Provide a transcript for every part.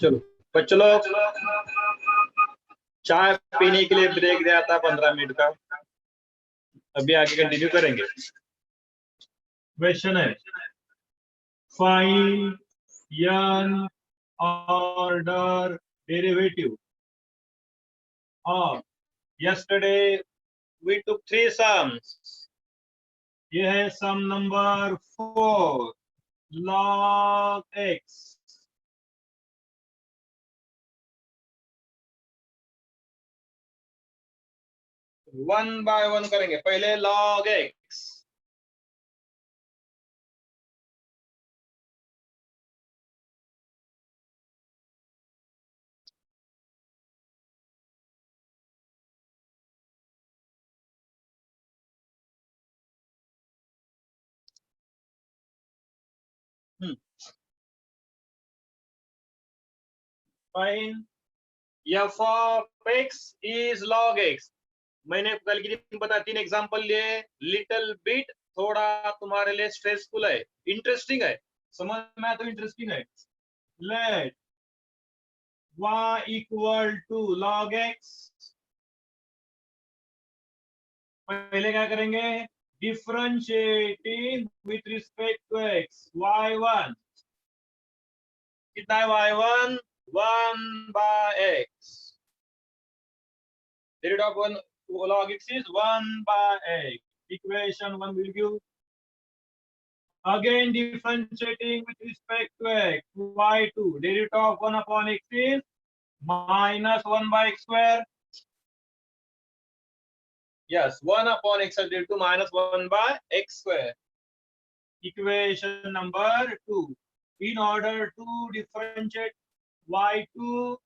चलो बच्चों लोग, चाय पीने के लिए ब्रेक दिया था 15 मिनट का। अभी आगे कंटिन्यू करेंगे। क्वेश्चन है, find n order derivative of yesterday we took 3 sums. ये है सम नंबर 4 log x। 1 बाय 1 करेंगे। पहले log x। Fine f of x is log x। मैंने कल की दिन बता 3 एग्जांपल लिए। लिटिल बिट थोड़ा तुम्हारे लिए स्ट्रेसफुल है, इंटरेस्टिंग है, समझ में तो इंटरेस्टिंग है। Let y equal to log x। पहले क्या करेंगे, differentiating with respect to x y1। कितना है y1? 1 by x। Derivative of 1 log x is 1 by x. Equation 1 will give. Again differentiating with respect to x, y2. Derivative of 1 upon x is minus 1 by x square. Yes, 1 upon x is derivative to minus 1 by x square. Equation number 2. In order to differentiate y2,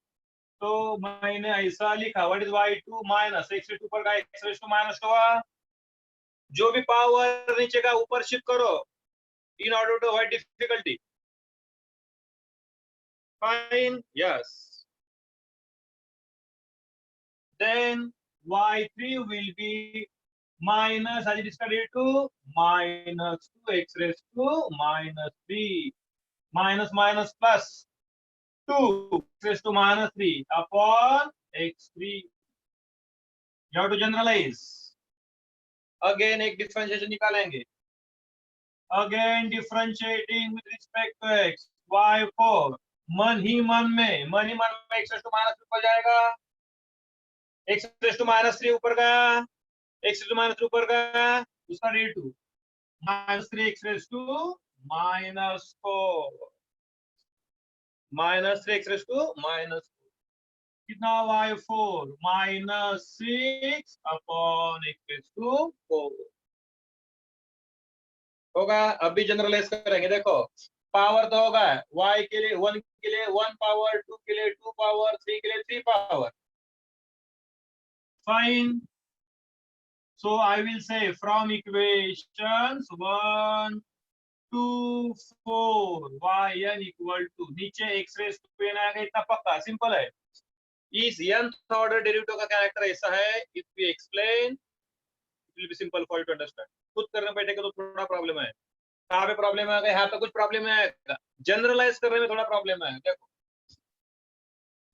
तो मैंने ऐसा लिखा, what is y2 minus x2 पर का x2 minus हुआ। जो भी power नीचे का ऊपर शिफ्ट करो in order to avoid difficulty. Fine, yes. Then y3 will be minus, as it is studied, to minus 2x raised to minus 3 minus minus plus 2 raised to minus 3 upon x3. You have to generalize. Again एक differentiation निकालेंगे। Again differentiating with respect to x, y4 मन ही मन में x raised to minus 3 हो जाएगा। x raised to minus 3 ऊपर गया, x raised to minus 3 ऊपर गया, उसका derivative 2 minus 3x raised to minus 4 minus 3x raised to minus 4। कितना y4 minus 6 upon x raised to 4 होगा। अभी जनरलाइज करेंगे। देखो पावर तो होगा y के लिए 1 के लिए 1 पावर, 2 के लिए 2 पावर, 3 के लिए 3 power. Fine. So I will say from equations 1 to 4 yn equal to, नीचे x raised to n आएगा, इतना पक्का सिंपल है। इस nth ऑर्डर डेरिवेटिव का कैरेक्टर ऐसा है, if we explain it will be simple for you to understand। खुद करने बैठेगा तो थोड़ा प्रॉब्लम है। कहाँ पे प्रॉब्लम है? यहाँ पे कुछ प्रॉब्लम है, जनरलाइज करने में थोड़ा प्रॉब्लम है। देखो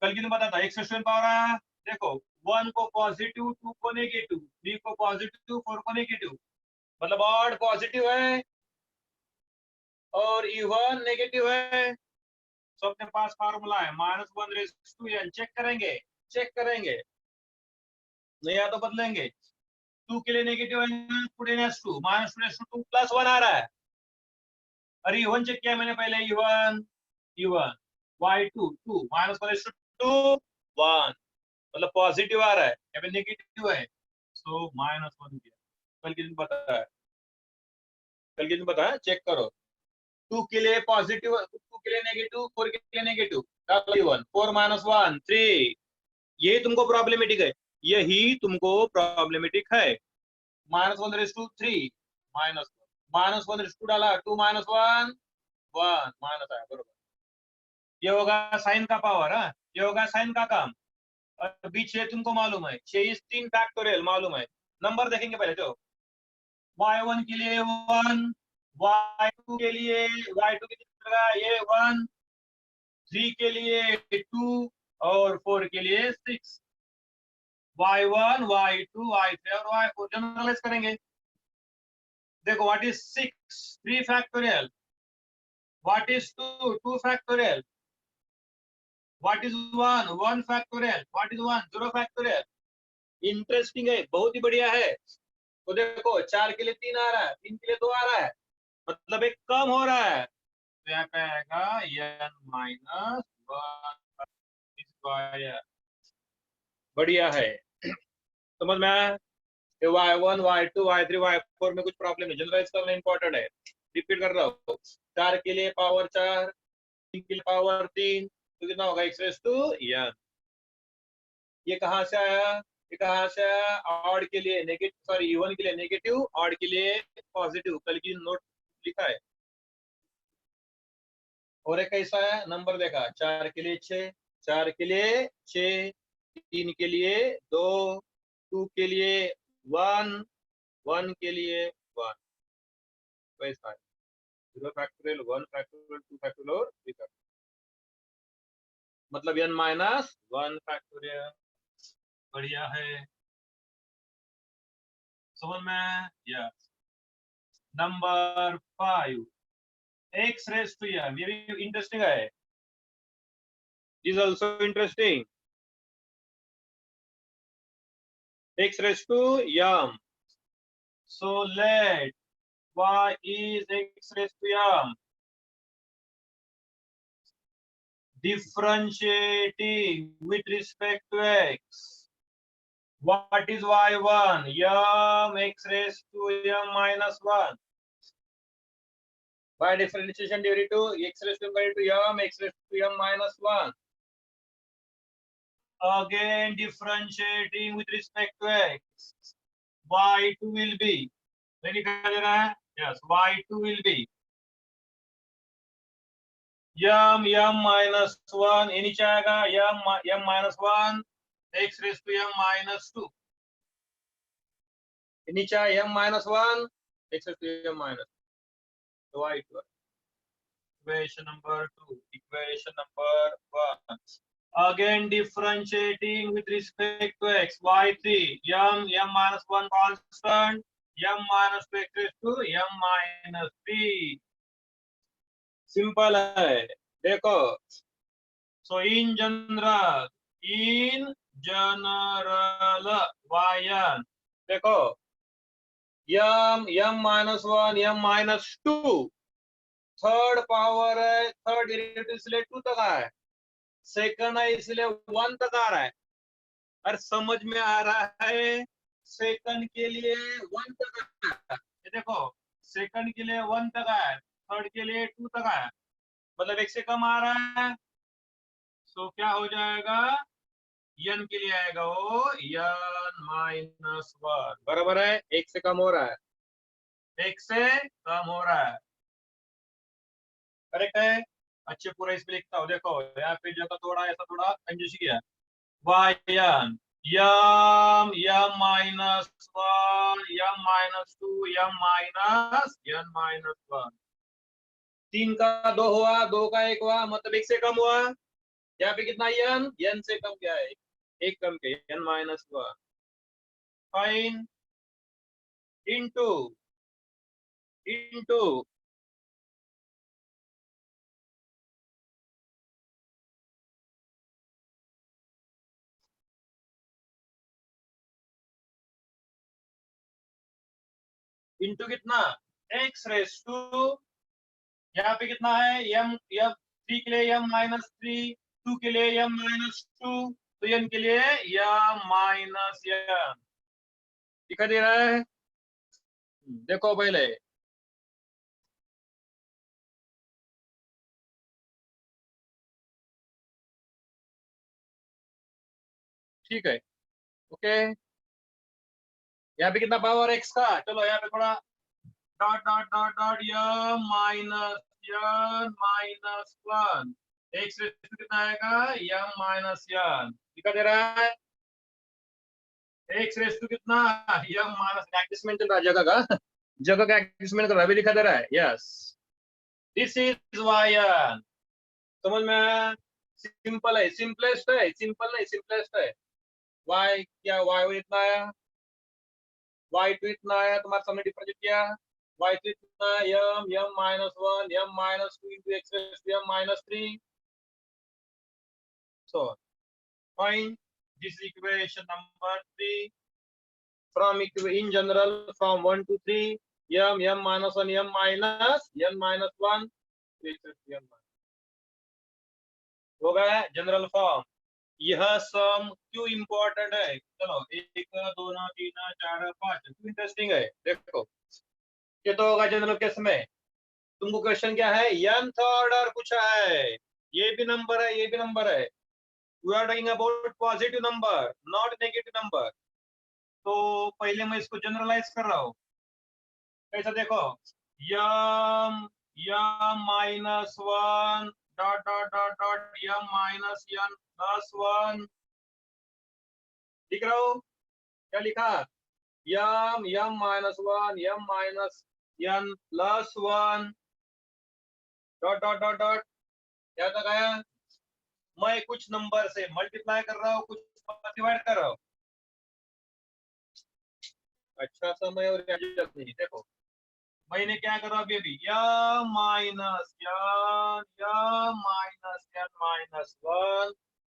कल की दिन बताता x raised to n power आया, देखो 1 को पॉजिटिव, 2 को नेगेटिव, 3 को पॉजिटिव, 4 को नेगेटिव, मतलब ऑड पॉजिटिव है और इवन नेगेटिव है। तो अपने पास फार्मूला है -1 raised to n। चेक करेंगे नहीं तो बदलेंगे। 2 के लिए नेगेटिव है, put in S 2 -2 raised to 2 plus 1 आ रहा है। अरे इवन चेक किया मैंने पहले, इवन y2 2 -1 raised to 2 1, मतलब पॉजिटिव आ रहा है, यहाँ पे नेगेटिव है, सो -1 किया। कल के दिन बताया, चेक करो। 2 के लिए पॉजिटिव, 2 के लिए नेगेटिव, 4 के लिए नेगेटिव, 4 -1 3। यही तुमको प्रॉब्लमेटिक है, -1 raised to 3 -1 raised to डाला 2 -1 1 माइनस आया, बरोबर। ये होगा साइन का पावर, ये होगा साइन का काम। अभी 6 तुमको मालूम है, 6 इज 3 फैक्टोरियल मालूम है। नंबर देखेंगे पहले, जो y1 के लिए 1, y2 के लिए ये 1, 3 के लिए 2 और 4 के लिए 6, y1 y2 y3 और y4 जनरलाइज करेंगे। देखो what is 6 3 factorial, what is 2 2 factorial, what is 1 1 factorial, what is 1 0 factorial. Interesting है, बहुत ही बढ़िया है। तो देखो 4 के लिए 3 आ रहा है, 3 के लिए 2 आ रहा है, मतलब एक कम हो रहा है। तो यहाँ पे आएगा n माइनस 1, बढ़िया है। समझ में आया? y1 y2 y3 y4 में कुछ प्रॉब्लम है, जनरलाइज करना इंपॉर्टेंट है। रिपीट कर रहा हूँ, 4 के लिए पावर 4, 3 के लिए पावर 3, तो कितना होगा x रेज़ टू n। ये कहाँ से आया? ये कहाँ से आया? ऑड के लिए नेगेटिव, सॉरी इवन के लिए नेगेटिव, ऑड के लिए पॉजिटिव, कल की नोट लिखा है। और एक कैसा है नंबर देखा, 4 के लिए 6, 4 के लिए 6, 3 के लिए 2, 2 के लिए 1, 1 के लिए 1, वैसा है। 0 फैक्टोरियल, 1 फैक्टोरियल, 2 फैक्टोरियल और 3 फैक्टोरियल, मतलब n माइनस 1 फैक्टोरियल। बढ़िया है, समझ में? Yes. Number 5 x raise to m, ये भी इंटरेस्टिंग है, is also interesting. x raise to m, so let y is x raised to m, differentiating with respect to x. What is y1? m x raised to m minus 1. By differentiation derivative, x raised to m x raised to m minus 1. Again differentiating with respect to x. y2 will be, yes, y2 will be m minus 1, ये नीचे आएगा m minus 1 x raised to m minus 2, नीचे m minus 1 x raised to m minus 2, y2। Equation number 2, equation number 1, again differentiating with respect to x, y3 m minus 1 constant, m minus 2 x raised to m minus 3, simple है। देखो, so in general yn देखो m minus 1 m minus 2 third power है, third derivative इसलिए 2 तक आ है, second है इसलिए 1 तक आ रहा है। और समझ में आ रहा है, सेकंड के लिए 1 तक आ रहा है, ये देखो सेकंड के लिए 1 तक आया, थर्ड के लिए 2 तक आया, मतलब एक से कम आ रहा है। तो क्या हो जाएगा, n के लिए आएगा वो n माइनस 1, बराबर है, एक से कम हो रहा है, एक से कम हो रहा है, करेक्ट है। अच्छे पूरा इस पे लिखता हूँ, देखो यहाँ पे जगह थोड़ा ऐसा थोड़ा कंजूसी किया, yn m minus 1 m minus 2 m minus n minus 1, 3 का 2 हुआ, 2 का 1 हुआ, मतलब एक से कम हुआ। यहाँ पे कितना n से कम क्या है, एक कम के n minus 1, fine, into into into कितना, x रेस टू, यहाँ पे कितना है m 3 के लिए m माइनस 3, 2 के लिए m माइनस 2, तो n के लिए m माइनस n दिखाई दे रहा है। देखो पहले, ठीक है, ओके। यहाँ पे कितना पावर x का, चलो यहाँ पे थोड़ा dot dot dot dot m minus n minus 1, x raise to कितना आएगा m माइनस n, दिखा दे रहा है। x रेस टू कितना m माइनस, एडजस्टमेंट चल रहा है जगह का एडजस्टमेंट कर रहा है, अभी दिखा दे रहा है, यस, दिस इज yn, समझ में आया? सिंपल है, सिंपलेस्ट है, सिंपल नहीं सिंपलेस्ट है। वाई क्या, वाई इतना आया, वाई टू इतना आया, तुम्हारे सामने डिफरेंशिएट किया, वाई टू इतना M M minus one M minus two into X M minus three. So find this equation number three from in general from 1 to 3 m minus 1 m minus 1 हो गया general form. यह सम क्यों important है? चलो एक दोनों तीन चार पांच, क्यों इंटरेस्टिंग है देखो। ये तो होगा जनरल केस में। तुमको क्वेश्चन क्या है, nth ऑर्डर पूछा है, ये भी नंबर है ये भी नंबर है। We are talking about positive number not negative number. तो पहले मैं इसको जनरलाइज कर रहा हूँ। कैसा देखो, M M minus one dot dot dot dot M minus N plus one. लिख रहा हूँ, क्या लिखा, M M minus one M minus N plus one dot dot dot dot. क्या तक आया? मैं कुछ नंबर से मल्टीप्लाई कर रहा हूँ, कुछ डिवाइड कर रहा हूँ। अच्छा समय और नहीं, देखो मैंने क्या करा अभी यम माइनस यन यम माइनस यन minus one.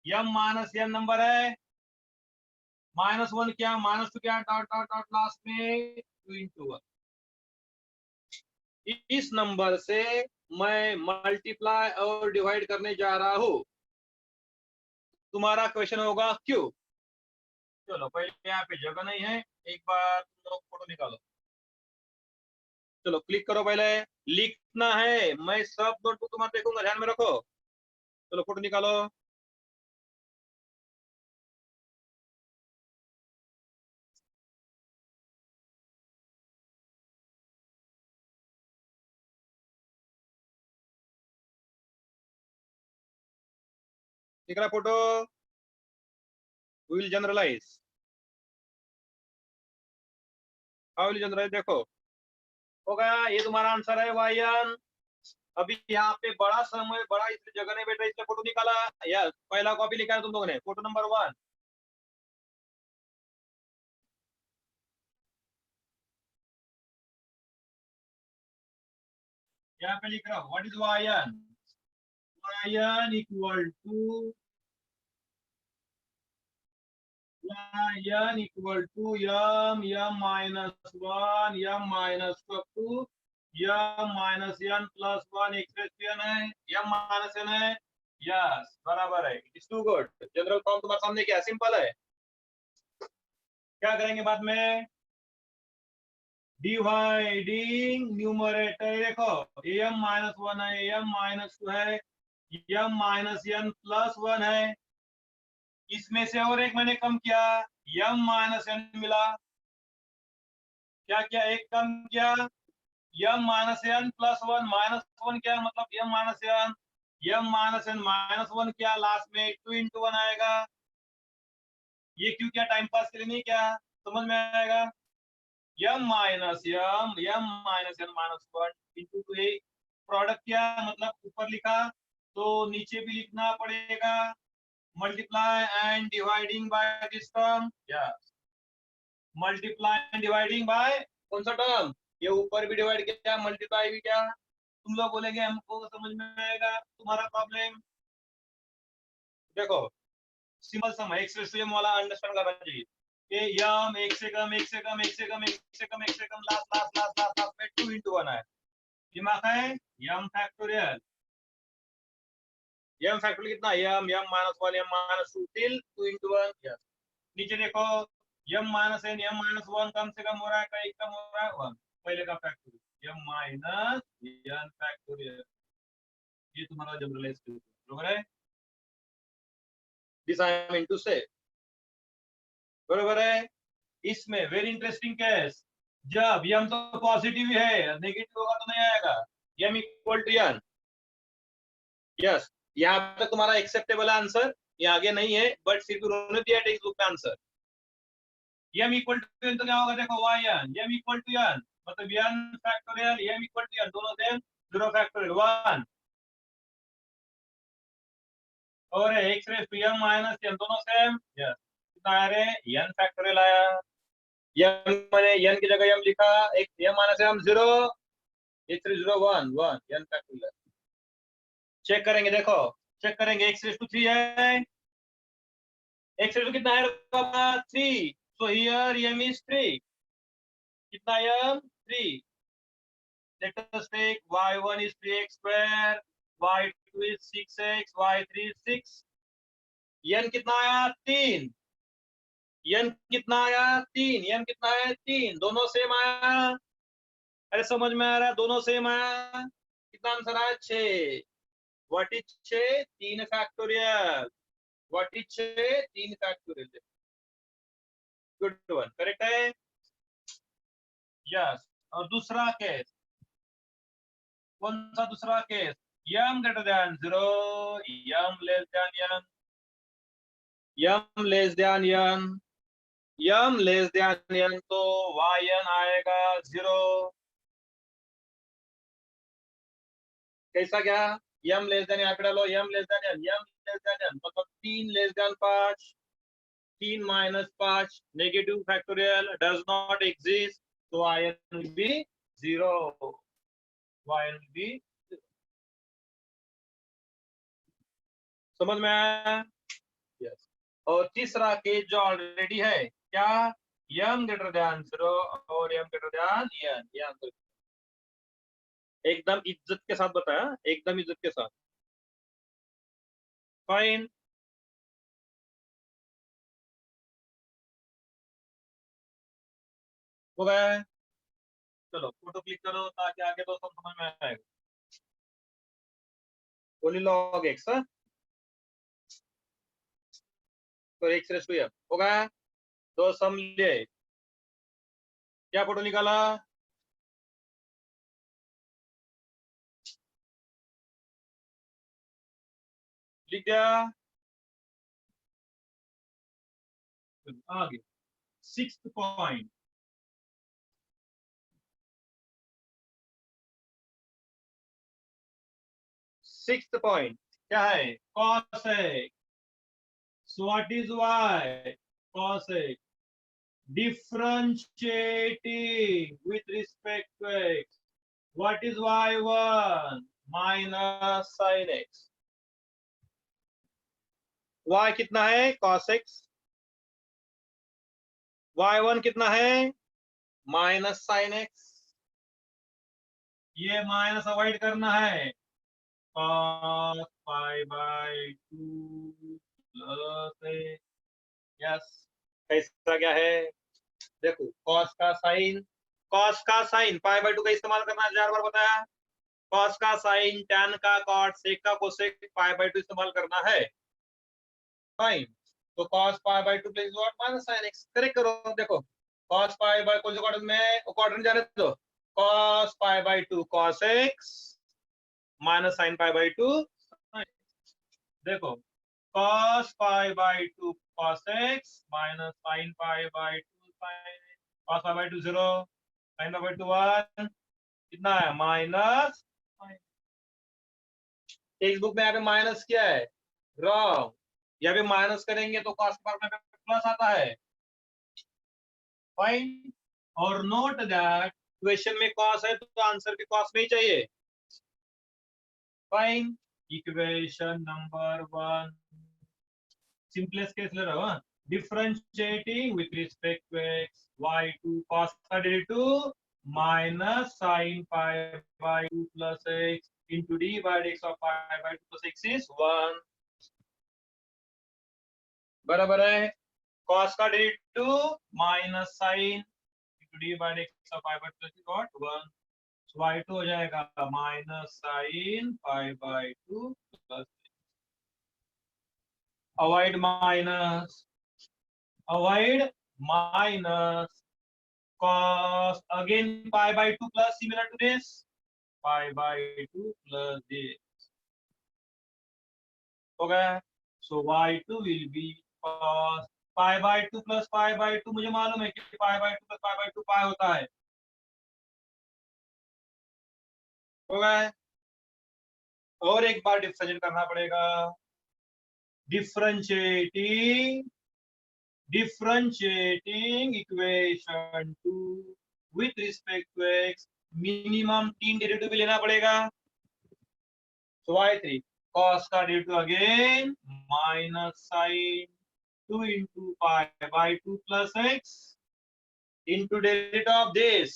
M minus N number है, माइनस वन क्या माइनस टू क्या डॉट डॉट डॉट लास्ट में टू इंटू वन। इस नंबर से मैं मल्टीप्लाई और डिवाइड करने जा रहा हूं। तुम्हारा क्वेश्चन होगा क्यों? चलो पहले यहाँ पे जगह नहीं है, एक बार तुम लोग फोटो निकालो। चलो क्लिक करो, पहले लिखना है, मैं सब नोटबुक तुम्हारा देखूंगा, ध्यान में रखो। चलो फोटो निकालो। दिख रहा photo? Will generalise, how will generalise, देखो हो गया। ये तुम्हारा आंसर है वायन। अभी यहाँ पे बड़ा समय बड़ा इस जगह नहीं बैठा, इसलिए फोटो निकाला। यस, पहला कॉपी लिखा है तुम लोगों ने, फोटो नंबर वन। यहाँ पे लिख रहा हूँ, what is Y N? Y N equal to M M minus one M minus two M minus N plus one expression है, यम माइनस एन है। यस बराबर है, it is too good. General form तुम्हारे सामने क्या सिंपल है। क्या करेंगे बाद में, डिवाइडिंग न्यूमरेटर। देखो एम माइनस वन है, एम माइनस टू है, M minus N plus one है। इसमें से और एक मैंने कम किया, एम माइनस एन मिला। क्या क्या एक कम किया, M minus N plus one, minus one क्या मतलब M minus N, M minus N minus one क्या, लास्ट में टू इंटू वन आएगा। ये क्यों क्या, टाइम पास के लिए नहीं, क्या समझ में आएगा। M minus N minus one into two, a product क्या मतलब ऊपर लिखा तो नीचे भी लिखना पड़ेगा, multiply and dividing by this term. Yes, multiply and dividing by कौन सा टर्म, ये ऊपर भी डिवाइड किया मल्टीप्लाई भी क्या। तुम लोग बोलेंगे हमको समझ में आएगा, तुम्हारा प्रॉब्लम। देखो सिंपल सम है, एक्स रेशियो वाला अंडरस्टैंड करना चाहिए कि यम एक से कम एक से कम एक से कम एक से कम एक से कम last last last last last में टू इंटू वन है। दिमाग है, यम फैक्टोरियल, यम फैक्टोरियल कितना, M M minus one M minus two till two into one. Yes, नीचे देखो M minus N M minus one कम से कम हो रहा है, कहीं कम हो रहा है वन, पहले का फैक्टोरियल यम माइनस एन फैक्टोरियल। ये तुम्हारा जनरलाइज बरोबर है, दिस आई एम इनटू से, बरोबर है। इसमें वेरी इंटरेस्टिंग केस, जब यम तो पॉजिटिव है, नेगेटिव होगा तो नहीं आएगा, यम इक्वल टू एन। यस, यहाँ तक तुम्हारा एक्सेप्टेबल आंसर, ये आगे नहीं है बट फिर भी उन्होंने दिया टेक्स्ट बुक में answer. M equal to N तो क्या होगा, देखो Y N M equal to N मतलब N factorial M equal to N, दोनों सेम, जीरो फैक्टोरियल वन। और x raise to m minus n दोनों सेम। यस, कितना आया रे? n फैक्टोरियल आया। m मैंने n की जगह m लिखा, एक m माइनस m 0, x रेस 0 1 1 n फैक्टोरियल। चेक करेंगे, देखो चेक करेंगे, x रेस टू 3 है, x रेस टू कितना है 3, सो हियर m इज 3, कितना m 3। Let us take y1 is 3x square, y2 is 6x, y3 is 6, n कितना आया 3, n कितना आया 3, n कितना है 3, दोनों सेम आया। अरे समझ में आ रहा है, दोनों सेम आया। कितना आंसर आया 6। What is 6? 3 factorial. What is 6? 3 factorial. Good one, correct है। यस। और दूसरा केस, कौन सा दूसरा case? m greater than 0, m less than n, m less than n, m less than n, तो yn आएगा 0। कैसा क्या? m लेस देन यहाँ पे डालो, m less than n, m less than n मतलब 3 less than 5, 3 minus 5, negative factorial does not exist, तो yn will be 0, yn will be 0। समझ में आया? यस। और तीसरा केस जो ऑलरेडी है, क्या? m ग्रेटर देन 0 और m ग्रेटर देन n, ये आंसर एकदम इज्जत के साथ बताया, एकदम इज्जत के साथ। फाइन। हो गया? चलो फोटो क्लिक करो ताकि आगे दोस्तों समझ में आएगा। ओनली लॉग एक्स, तो एक्स रेस टू एफ होगा। दो सम लिए, क्या फोटो निकाला? लिख दिया, आगे सिक्स्थ पॉइंट। सिक्स्थ पॉइंट क्या है? Cosec. So what is y? Cosec differentiating with respect to x. What is y1? Minus sin x. y कितना है? cos x। y1 कितना है? Minus sine x. ये माइनस अवॉइड करना है। cos pi by 2 plus, yes. कैसा क्या है? देखो कॉस का साइन पाई बाय 2 का इस्तेमाल करना है, 4 बार बताया। कॉस का साइन, टैन का, कॉट, सेक का कोसेक, पाई बाय 2 इस्तेमाल करना है। फाइन। तो cos pi by 2 plus what? Minus sine x. Correct करो, देखो कॉस पाई बाय कौन से क्वाड्रेंट में? क्वाड्रेंट जाने दो। cos pi by 2 cos x minus sine pi by 2। देखो cos pi by 2 cos x minus sine pi by 2 sin cos pi by 2 0, sign pi by 2 1, कितना है? माइनस। टेक्स्ट बुक में यहाँ पे माइनस क्या है? रॉन्ग। यहाँ पे माइनस करेंगे तो cos के पास में प्लस आता है। फाइन। और नोट दैट क्वेश्चन में cos है तो आंसर भी cos में ही चाहिए। Fine. Equation number 1, simplest case ले रहा हूँ। Differentiating with respect to x, y2 cos का derivative minus sine pi by 2 plus x into D by X of pi by 2 plus X is 1, बराबर है। cos का derivative minus sine into D by X of pi by 2 plus what 1, so y2 हो जाएगा minus sine pi by 2 plus, avoid minus, avoid minus cos again pi by 2 plus similar to this pi by 2 plus this हो गया। so y2 will be cos pi by 2 plus pi by 2, मुझे मालूम है कि pi by 2 plus pi by 2 pi होता है। हो गया। और एक बार डिफरेंशिएट करना पड़ेगा। Differentiating equation two with respect to X, minimum 3 derivative भी लेना पड़ेगा। So y3 cos का derivative again minus sine 2 into pi by 2 plus x into derivative of this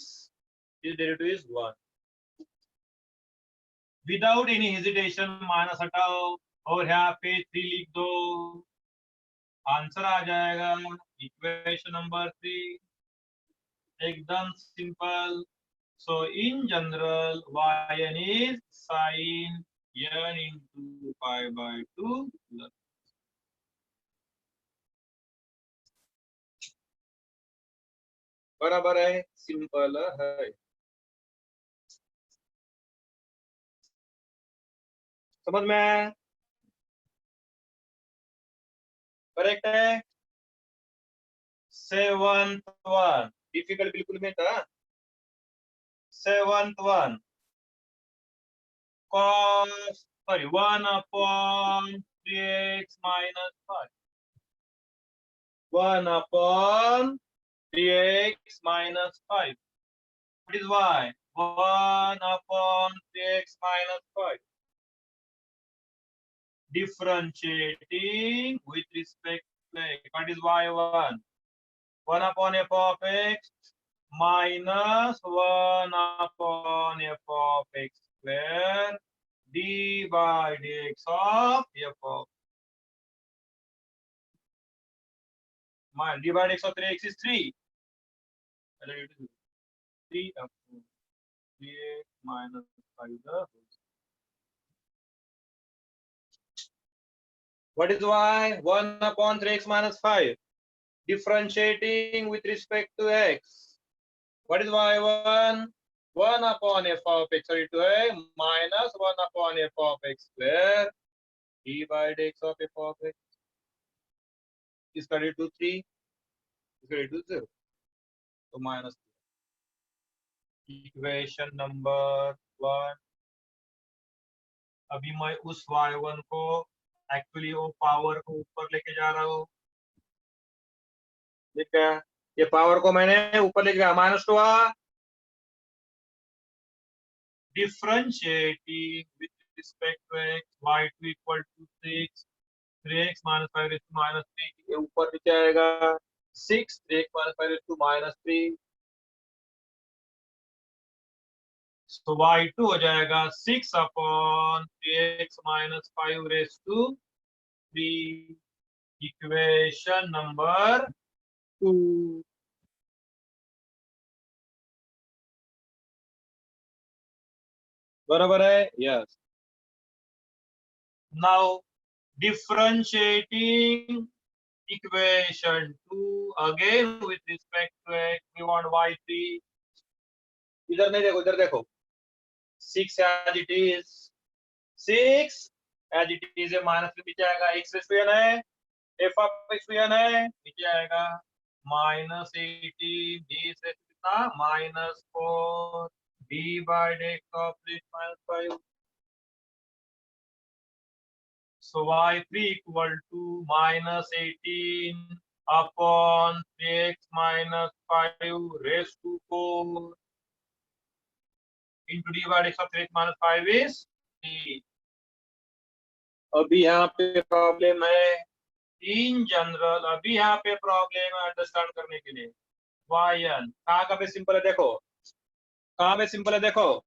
derivative is 1 without any hesitation minus हटाओ और यहाँ पे 3 लिख दो, आंसर आ जाएगा इक्वेशन नंबर 3, एकदम simple. So in general yn is sin n into pi by 2 plus बराबर है, सिंपल है। समझ में करेक्ट है। 7th वन डिफिकल्ट बिल्कुल में था। 7th one cos 1 upon 3x minus 5, 1 upon 3x minus 5. What is y? 1 upon 3x minus 5. Differentiating with respect to x. What is y1? 1 upon f of x minus 1 upon f of x square d by dx of f of d by dx of 3x is 3. 3 upon 3x minus 5 the whole. What is y? 1 upon 3x minus 5. Differentiating with respect to x. What is y1? 1 upon f of x minus 1 upon f of x square d by dx of f of x is carried to 3, is carried to 0. So minus 3. Equation number 1. अभी मैं उस y1 को actually वो power को ऊपर लेके जा रहा हूँ, ठीक है। ये पावर को मैंने ऊपर लेके गया, minus 2 differentiating with respect to x, y2 equal to 6, 3x minus 5 raised to minus 3, ये ऊपर नीचे आएगा 6, 3x minus 5 raised to minus 3, so y2 हो जाएगा 6 upon 3x minus 5 raised to 3, equation number 2। बराबर है, yes. Now differentiating equation 2 again with respect to x, we want y3, इधर नहीं देखो, इधर देखो, 6 as it is, 6 as it is है, माइनस में नीचे आएगा, x रेस टू n है, f of x to n है, नीचे आएगा माइनस 18 d से कितना minus 4 d by dx of minus 5। So y3 equal to minus 18 upon 3x minus 5 raised to 4 into d by dx of 3x minus 5 is 3. अभी यहाँ पे problem है in general, अभी यहाँ पे प्रॉब्लम है अंडरस्टैंड करने के लिए। yn कहाँ पे सिंपल है, देखो कहाँ पे सिंपल है, देखो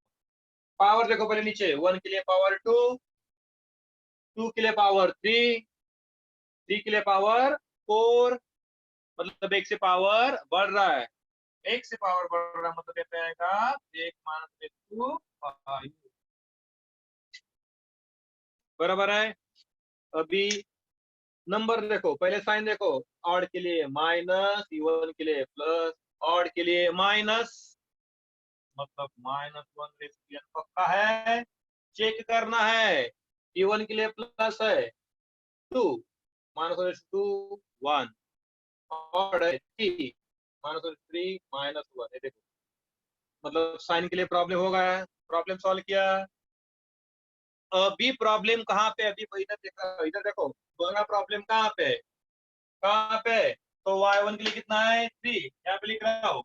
पावर देखो पहले नीचे, 1 के लिए पावर 2, 2 के लिए पावर 3, 3 के लिए पावर 4, मतलब एक से पावर बढ़ रहा है, एक से पावर बढ़ रहा है, मतलब ये आएगा 1 माइनस 2 5, बराबर है। अभी नंबर देखो, पहले साइन देखो, ऑड के लिए माइनस, इवन के लिए प्लस, ऑड के लिए माइनस, मतलब माइनस 1 पक्का है, चेक करना है। इवन के लिए प्लस है 2 माइनस 2 1, ऑड है 3 माइनस 3 माइनस 1, ये देखो मतलब साइन के लिए प्रॉब्लम होगा, प्रॉब्लम सॉल्व किया। अभी प्रॉब्लम कहाँ पे, अभी इधर देखो दोनों प्रॉब्लम कहाँ पे है, कहाँ पे है? तो y1 के लिए कितना है 3, यहाँ पे लिख रहा हूँ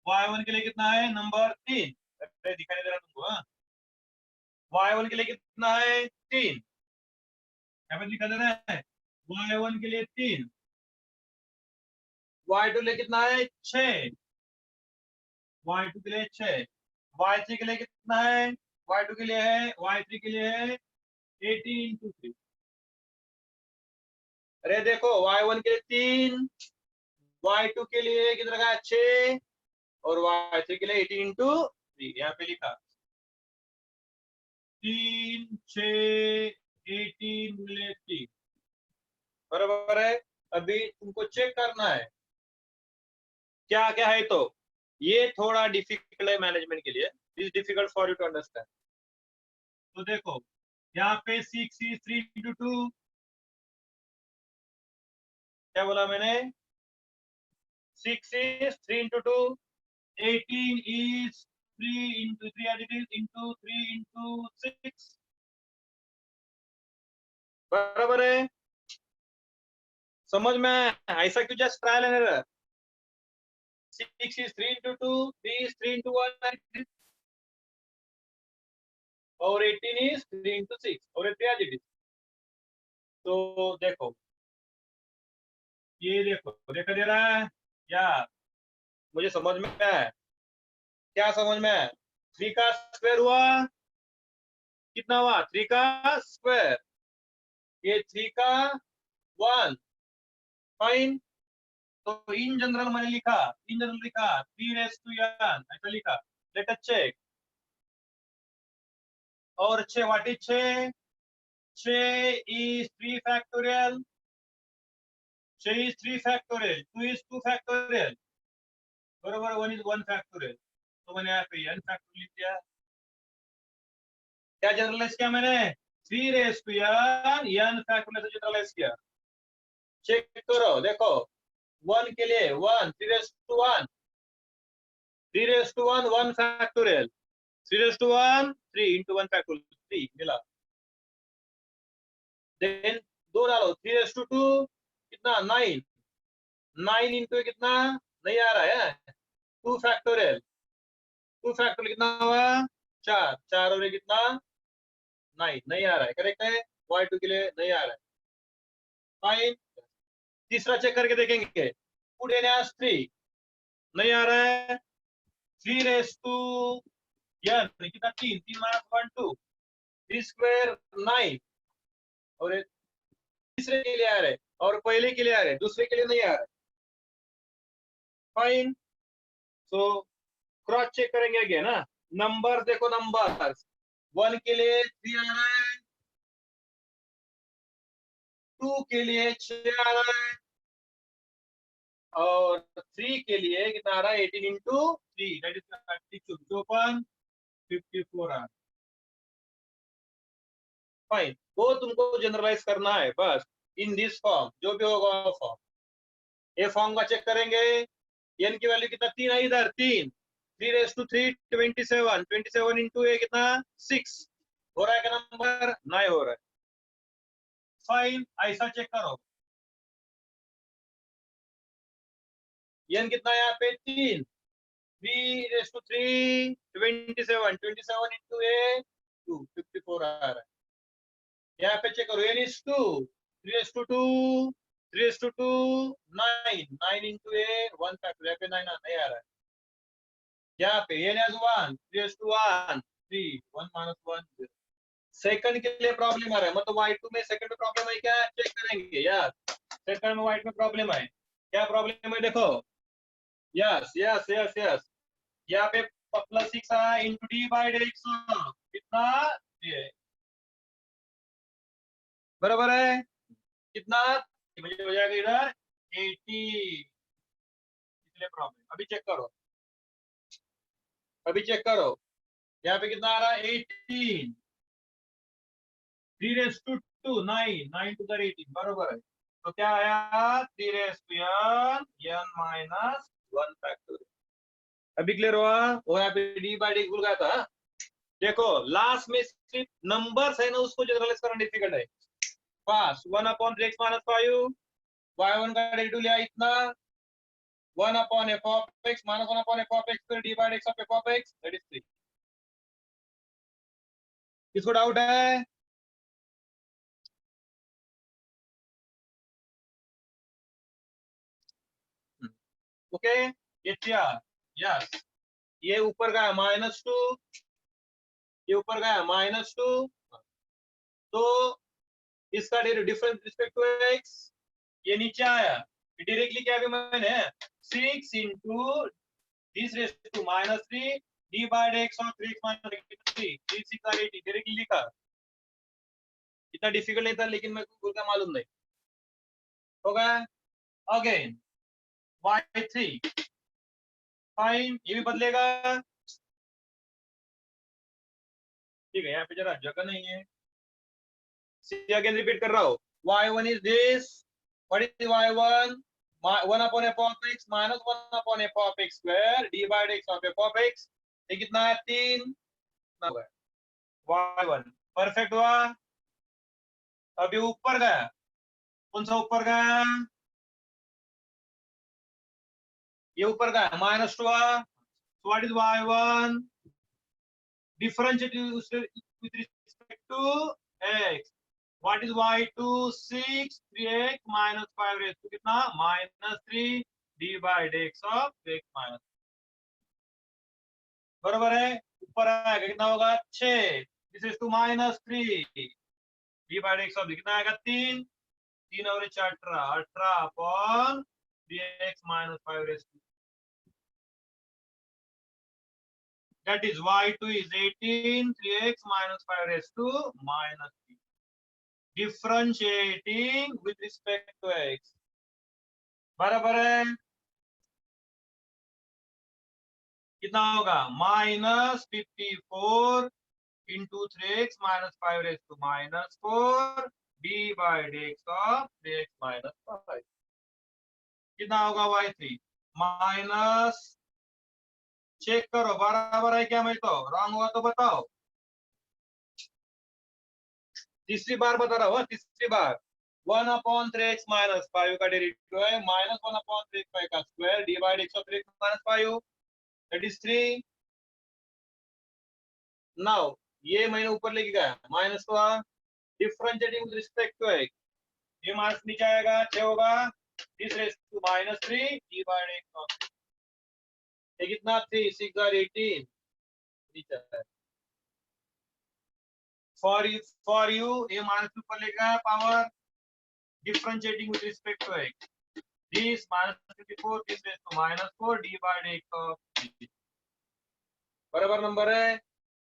y1 के लिए कितना है नंबर 3, दिखाई दे रहा तुमको? हाँ, y1 के लिए कितना है 3, यहाँ पे दिखा दे रहा है y1 के लिए 3, y2 के लिए कितना है 6, y2 के लिए 6, y3 के लिए कितना है, y2 के लिए है, y3 के लिए है 18 इंटू 3। अरे देखो y1 के लिए 3, y2 के लिए कितना का 6 और y3 के लिए 18 इंटू 3, यहाँ पे लिखा 3 6 18 मिले 3, बराबर है। अभी तुमको चेक करना है क्या क्या है, तो ये थोड़ा डिफिकल्ट है मैनेजमेंट के लिए, is difficult for you to understand. तो देखो यहाँ पे 6 is 3 into 2, क्या बोला मैंने, 6 is 3 into 2, 18 is 3 into 3 as it is into 3 into 6, बराबर है। समझ में ऐसा क्यों, just trial and error. 6 is 3 into 2, 3 is 3 into 1 और 18 is 3 into 6 और 3 as it is। तो देखो ये देखो देखा दे रहा है या मुझे समझ में है, क्या समझ में है, 3 का स्क्वायर हुआ कितना हुआ, 3 का स्क्वायर, ये 3 का 1, फाइन। तो इन जनरल मैंने लिखा, इन जनरल लिखा 3 raised to n, ऐसा लिखा, लेट अस चेक। और 6 what is 6, 6 is 3 factorial, 6 is 3 factorial, 2 is 2 factorial, बराबर 1 is 1 factorial। तो मैंने यहाँ पे n factorial लिख दिया, क्या जनरलाइज किया मैंने, 3 raised to n factorial से जनरलाइज किया। चेक करो देखो 1 के लिए 1, 3 raised to 1, 3 raised to 1 1 factorial, 3 raised to 1 3 into 1 factorial 3 मिला। देन 2 डालो, 3 raised to 2 कितना 9, 9 into कितना नहीं आ रहा है, 2 factorial, 2 factorial कितना हुआ 4, 4 और ये कितना 9, नहीं आ रहा है, करेक्ट है, y2 के लिए नहीं आ रहा है, फाइन। तीसरा चेक करके देखेंगे, पुट एन एज 3, नहीं आ रहा है, 3 raised to n कितना 3, 3 माइनस 1 2, 3 स्क्वायर 9 और ये तीसरे के लिए आ रहे और पहले के लिए आ रहे, दूसरे के लिए नहीं आ रहा, फाइन। सो क्रॉस चेक करेंगे अगेन ना, नंबर देखो, नंबर 1 के लिए 3 आ रहा है, 2 के लिए 6 आ रहा है और 3 के लिए कितना आ रहा है 18 इंटू 3 दैट इज 32 ओपन 54 आ, फाइन। वो तुमको जनरलाइज करना है बस इन दिस फॉर्म, जो भी होगा फॉर्म, ये फॉर्म का चेक करेंगे, एन की वैल्यू कितना 3 है इधर, 3 3 रेस टू 3 27, 27 इंटू ए कितना 6, हो रहा है क्या नंबर, नहीं हो रहा है, फाइन। ऐसा चेक करो, एन कितना है यहाँ पे 3, 3 रेस टू 3 27, 27 इंटू ए 2 54 आ रहा है, यहाँ पे चेक करो, N is 2, 3 raise to 2 3 raise to 2 9, 9 into a 1 factor, यहाँ पे 9 नहीं आ रहा है, यहाँ पे N as 1 3 raise to 1 3 1 minus 1 0। Second के लिए प्रॉब्लम आ रहा है, मतलब y2 में सेकंड में प्रॉब्लम है क्या, चेक करेंगे यार, सेकंड में y2 में प्रॉब्लम है क्या, प्रॉब्लम है देखो, यस यस यस यस, यहाँ पे प्लस 6 आया इंटू डी बाई एक्स, कितना ये बराबर है कितना, मुझे हो जाएगा इधर 80, इसलिए प्रॉब्लम। अभी चेक करो, अभी चेक करो, यहाँ पे कितना आ रहा है 18, 3 रेस टू 2 9, 9 टू द 18 बराबर है, तो क्या आया 3 raise to n minus 1 factorial. अभी क्लियर हुआ, वो यहाँ पे डी बाई डी भूल गया था, देखो लास्ट में सिर्फ नंबर्स है ना, उसको जनरलाइज करना डिफिकल्ट है। पास 1/3x-5 y1 का डेरिवेटिव लिया इतना 1/f(x) - 1/f(x) फिर d by x of f(x), that is 3। किसको डाउट है? ओके ये क्या? यस ये ऊपर का है -2, ये ऊपर का है -2, तो इसका डिफरेंस रिस्पेक्ट टू x ये नीचे आया, डायरेक्टली क्या भी मैंने 6 into this raised to -3 d by x of 3x minus 3 3 6 और 8 डायरेक्टली लिखा। इतना डिफिकल्ट नहीं था लेकिन मेरे को का मालूम नहीं होगा। अगेन y3 फाइन, ये भी बदलेगा। ठीक है, यहाँ पे जरा जगह नहीं है, अगेन रिपीट कर रहा हूँ। y1 is this, what is y1? 1/f of x minus 1/f of x square d by x of f of x, ये कितना है 3 y1 परफेक्ट हुआ। अभी ऊपर गया, कौन सा ऊपर गया? ये ऊपर गया -2 हुआ। What is y1? differentiating with respect to x. What is y2? 6 3x minus 5 raised to कितना -3 d by x of x minus, बराबर है। ऊपर आएगा कितना होगा 6, this is to -3 d by x of कितना आएगा 3 3 और 4 18 upon 3x minus 5 raised to, that is y2 is 18 3x minus 5 raised to -3, differentiating with respect to x, बराबर है। कितना होगा -54 into 3x minus 5 raised to -4 d by dx of 3x minus 5, कितना होगा y3 minus, check करो बराबर है क्या, मैं तो रॉन्ग होगा तो बताओ। तीसरी बार बता रहा हूँ, तीसरी बार 1/3x minus 5 का डेरिवेटिव है -1/3x का square d by dx of 3x minus 5, that is 3। Now ये मैंने ऊपर लेके गया माइनस हुआ, differentiating with respect to x, ये माइनस नीचे आएगा 6 होगा, this raise to -3 d by dx of, ये कितना 3 6 और 18 नीचे है। फॉर यू ये माइनस ऊपर लेगा power, differentiating with respect to x, this -54 this raise to -4 d by dx of, बराबर नंबर है।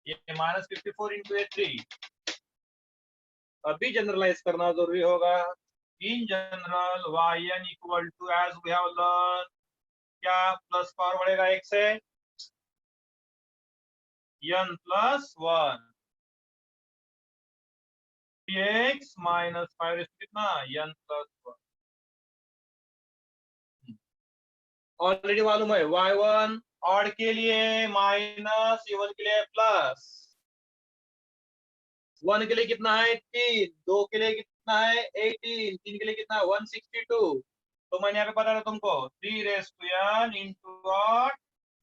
ये -54 into 3 अभी जनरलाइज करना जरूरी होगा। In general yn equal to as we have learn, क्या प्लस पावर बढ़ेगा एक से n प्लस 1 x माइनस 5 कितना n प्लस 1, ऑलरेडी मालूम है y1 ऑड के लिए माइनस, इवन के लिए प्लस, 1 के लिए कितना है 3, 2 के लिए कितना है 18, 3 के लिए कितना है 162, तो मैंने यहाँ पे बता रहा तुमको 3 raise to n into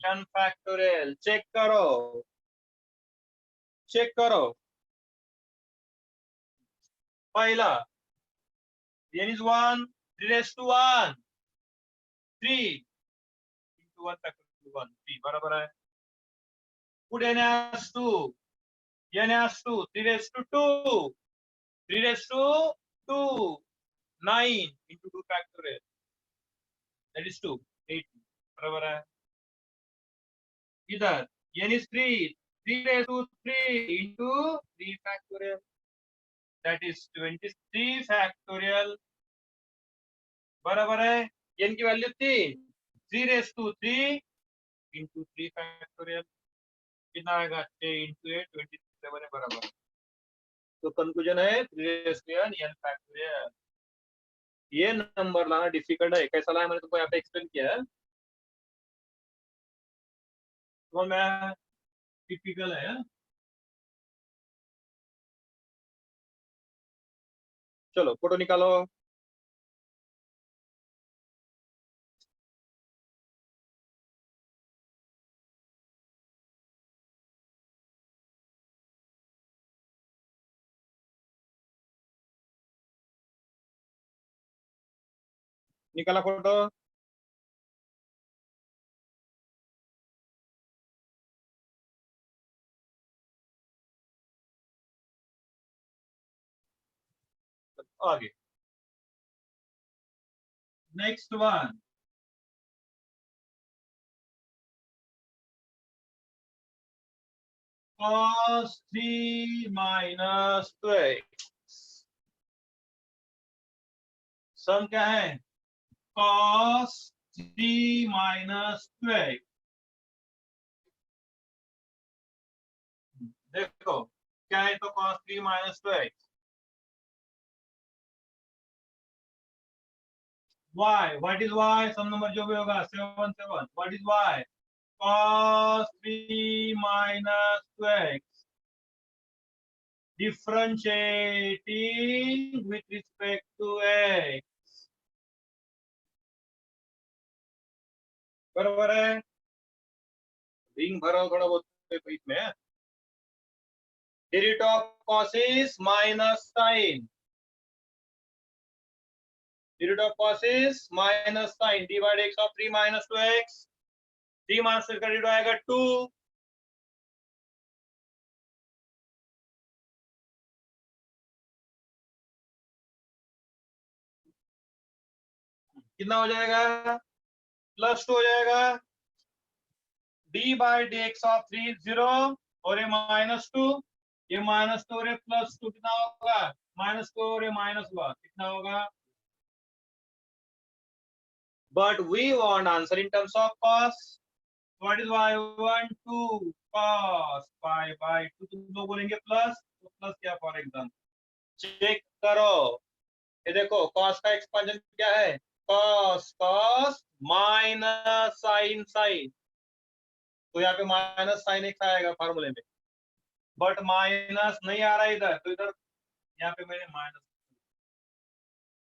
10 factorial. Check करो चेक करो, पहला n is 1 3 raise to 1 3 into 1 factorial 1 3 बराबर है। Put n as 2 n as 2 3 raise to 2 3 raise to 2 9 into 2 factorial, that is 2 8 बराबर है। इधर n is 3 3 raised to 3 into 3 factorial, that is 23 factorial, बराबर है। n की value 3 raised to 3 into 3 factorial, कितना आएगा 6 into 8 27 है बराबर। तो कंक्लूजन है 3 raised to n factorial। ये नंबर लाना डिफिकल्ट है, कैसा लाया मैंने तुमको यहाँ पे एक्सप्लेन किया है, तो मैं टिपिकल है। चलो फोटो निकालो। निकाला फोटो। आगे next one, cos 3 minus 2x। सम क्या है? cos 3 minus 2x। देखो क्या है, तो cos 3 minus 2x। y, what is y? Some number जो भी होगा 7 7, what is y? cos 3 minus 2x differentiating with respect to x। बराबर है? रिंग भरा हो थोड़ा बहुत पेज में। Derivative of cos is minus sin। Derivative of cos is minus sin d by x of 3 minus 2x। 3 minus 2 का derivative आएगा 2। कितना हो जाएगा? प्लस 2 हो जाएगा। d by dx of 3 0 और ये -2, ये -2 और ये +2 कितना होगा? -2 और ये माइनस हुआ कितना होगा? But we want answer in terms of cos। What is y? 1 2 cos pi by 2। तुम लोग बोलेंगे प्लस, तो प्लस क्या फॉर एग्जाम्पल चेक करो। ये देखो cos का एक्सपेंशन क्या है? cos cos minus sin sin। तो यहाँ पे माइनस साइन एक्स आएगा फार्मूले में, बट माइनस नहीं आ रहा इधर, तो इधर यहाँ पे मैंने माइनस,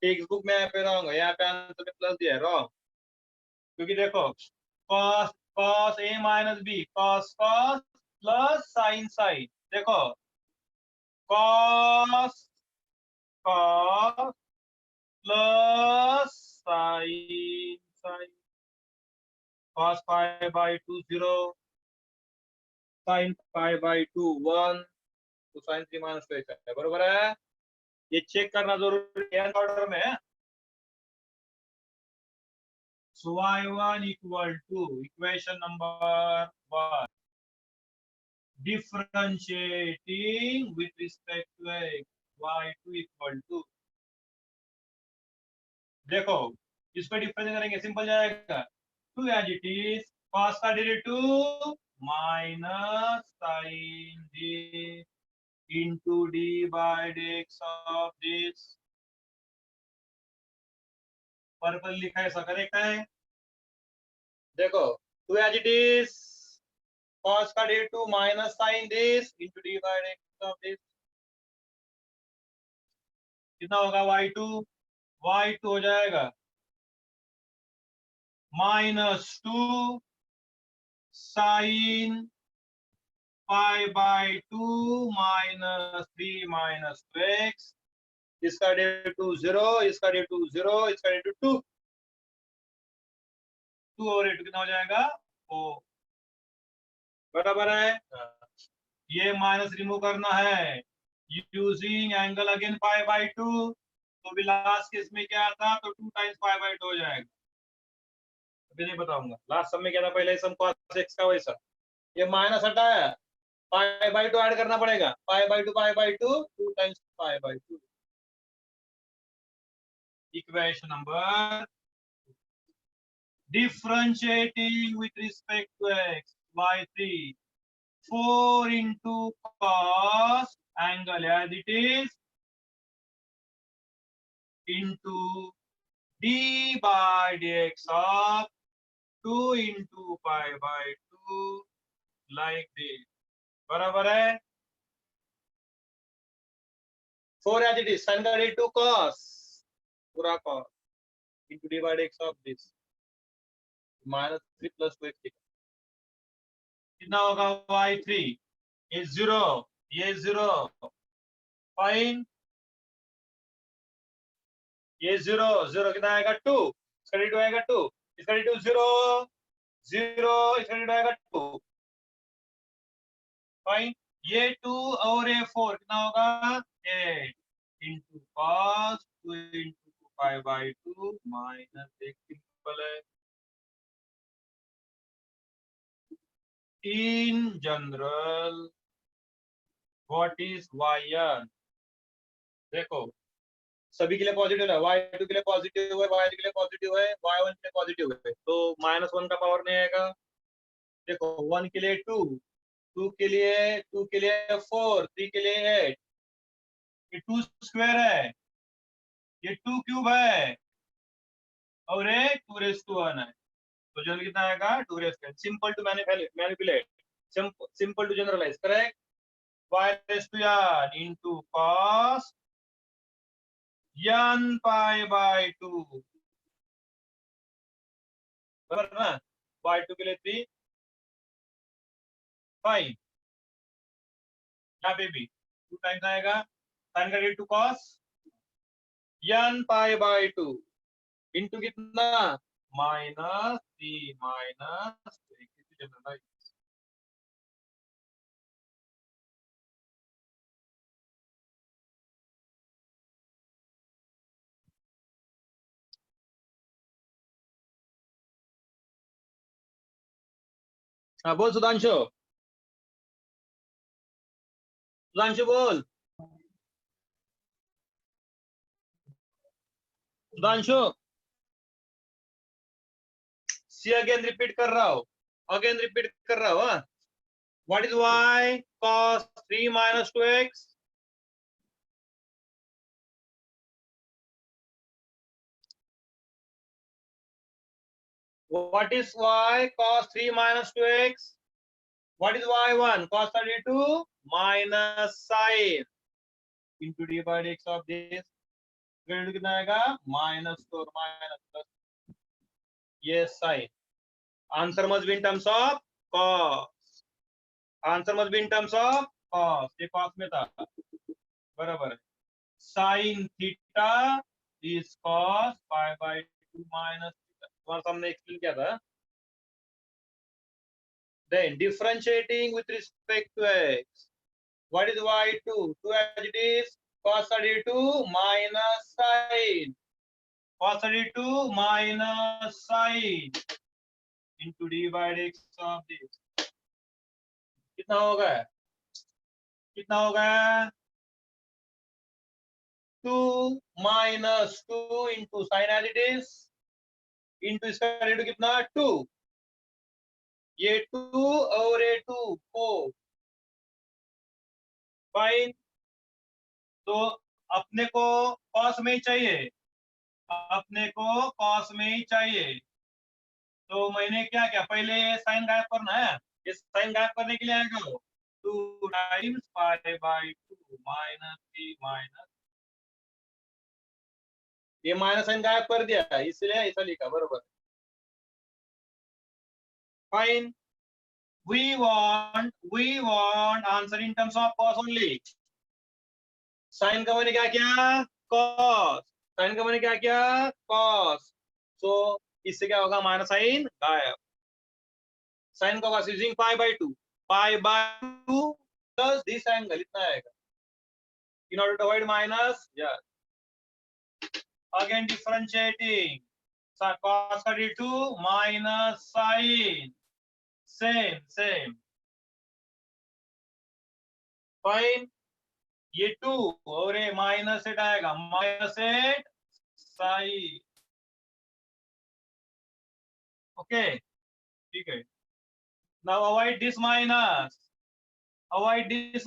टेक्स्ट बुक में यहाँ पे रॉन्ग है, यहाँ पे आंसर में प्लस दिया है रॉन्ग। क्योंकि देखो cos cos a minus b, cos cos plus sin sin। देखो cos cos plus sin sin, cos pi by 2 0, sin pi by 2 1, तो sin 3 माइनस 2 है। बरोबर है? ये चेक करना जरूरी है ऑर्डर में। So y1 equal to equation number 1 differentiating with respect to x, y2 equal to, देखो इसको डिफरेंस करेंगे सिंपल जाएगा 2 एज इट इज cos का derivative minus sin this into d by dx of this। Purple लिखा है, ऐसा correct है? देखो 2 एज इट इज cos का derivative minus sin this into d by dx of this कितना होगा? y2 हो जाएगा -2 sin pi by 2 -3 -2x। इसका डेरिवेटिव 0, इसका डेरिवेटिव 0, इसका डेरिवेटिव 2। 2 और 8 कितना हो जाएगा? 4। बराबर है? ये माइनस रिमूव करना है using angle again pi by 2। तो भी लास्ट केस में क्या था, तो 2 टाइम्स पाई बाई 2 हो जाएगा। अभी नहीं बताऊंगा, लास्ट सब में क्या था, पहले सम cos x का वैसा। ये माइनस हटाया, पाई बाई 2 ऐड करना पड़ेगा, pi by 2 pi by 2 2 times pi by 2। Equation number differentiating with respect to x y3 4 into cos angle as it is into d by dx of 2 into pi by 2 like this। बराबर है? 4 as it is, sin का derivative 2 cos, पूरा cos into d by dx of this minus 3 plus 2x कितना होगा y3 ये 0 ये 0 fine ये 0 0 कितना आएगा 2 इसका डेरिवेटिव आएगा 2 इसका डेरिवेटिव 0 0 इसका डेरिवेटिव आएगा 2 फाइन ये 2 और ये 4 कितना होगा 8 into cos 2 into 5 by 2 minus एक सिंपल है in general what is yn देखो सभी के लिए पॉजिटिव है y2 के लिए पॉजिटिव है y3 के लिए पॉजिटिव है y1 के लिए पॉजिटिव है तो -1 का पावर नहीं आएगा देखो 1 के लिए 2 2 के लिए 4 3 के लिए 8 ये 2 स्क्वायर है ये 2 क्यूब है और ये 2 रेज़ टू 1 है तो जनरल कितना आएगा 2 raise to simple to manipulate simple to generalise correct y raise to n into cos n pi by 2 बराबर ना y2 के लिए 3 5 यहाँ पे भी 2 टाइम्स आएगा sin का derivative cos n pi by 2 into कितना -3 माइनस जनरलाइज हाँ बोल सुधांशु बोल सुधांशु सी अगेन रिपीट कर रहा हूँ what is y cos 3 minus 2x what is y cos 3 minus 2x what is y1 cos 32 minus sin into d by dx of this कितना आएगा -4 minus plus ये sin answer must be in terms of cos answer must be in terms of cos ये cos में था बराबर है sin theta is cos pi by 2 minus तुम्हारे सामने एक्सप्लेन किया था then differentiating with respect to x what is y2 2 as it is cos 32 minus sin cos 32 minus sin into d by dx of this कितना होगा 2 minus 2 into sin as it is into इसका derivative कितना 2 ये 2 और ये 2 4 fine तो अपने को cos में ही चाहिए तो मैंने क्या किया पहले साइन गायब करना है इस साइन गायब करने के लिए आएगा 2 times pi by 2 minus 3 minus ये माइनस साइन गायब कर दिया इसलिए ऐसा लिखा बरोबर fine we want answer in terms of cos only sin का मैंने क्या किया cos sin का मैंने क्या किया cos so इससे क्या होगा माइनस साइन गायब sin का cos using pi by 2 plus this angle इतना आएगा in order to avoid minus yeah again differentiating so cos 32 minus sin same fine ये 2 और ये -8 आएगा -8 साइन ओके ठीक है now avoid this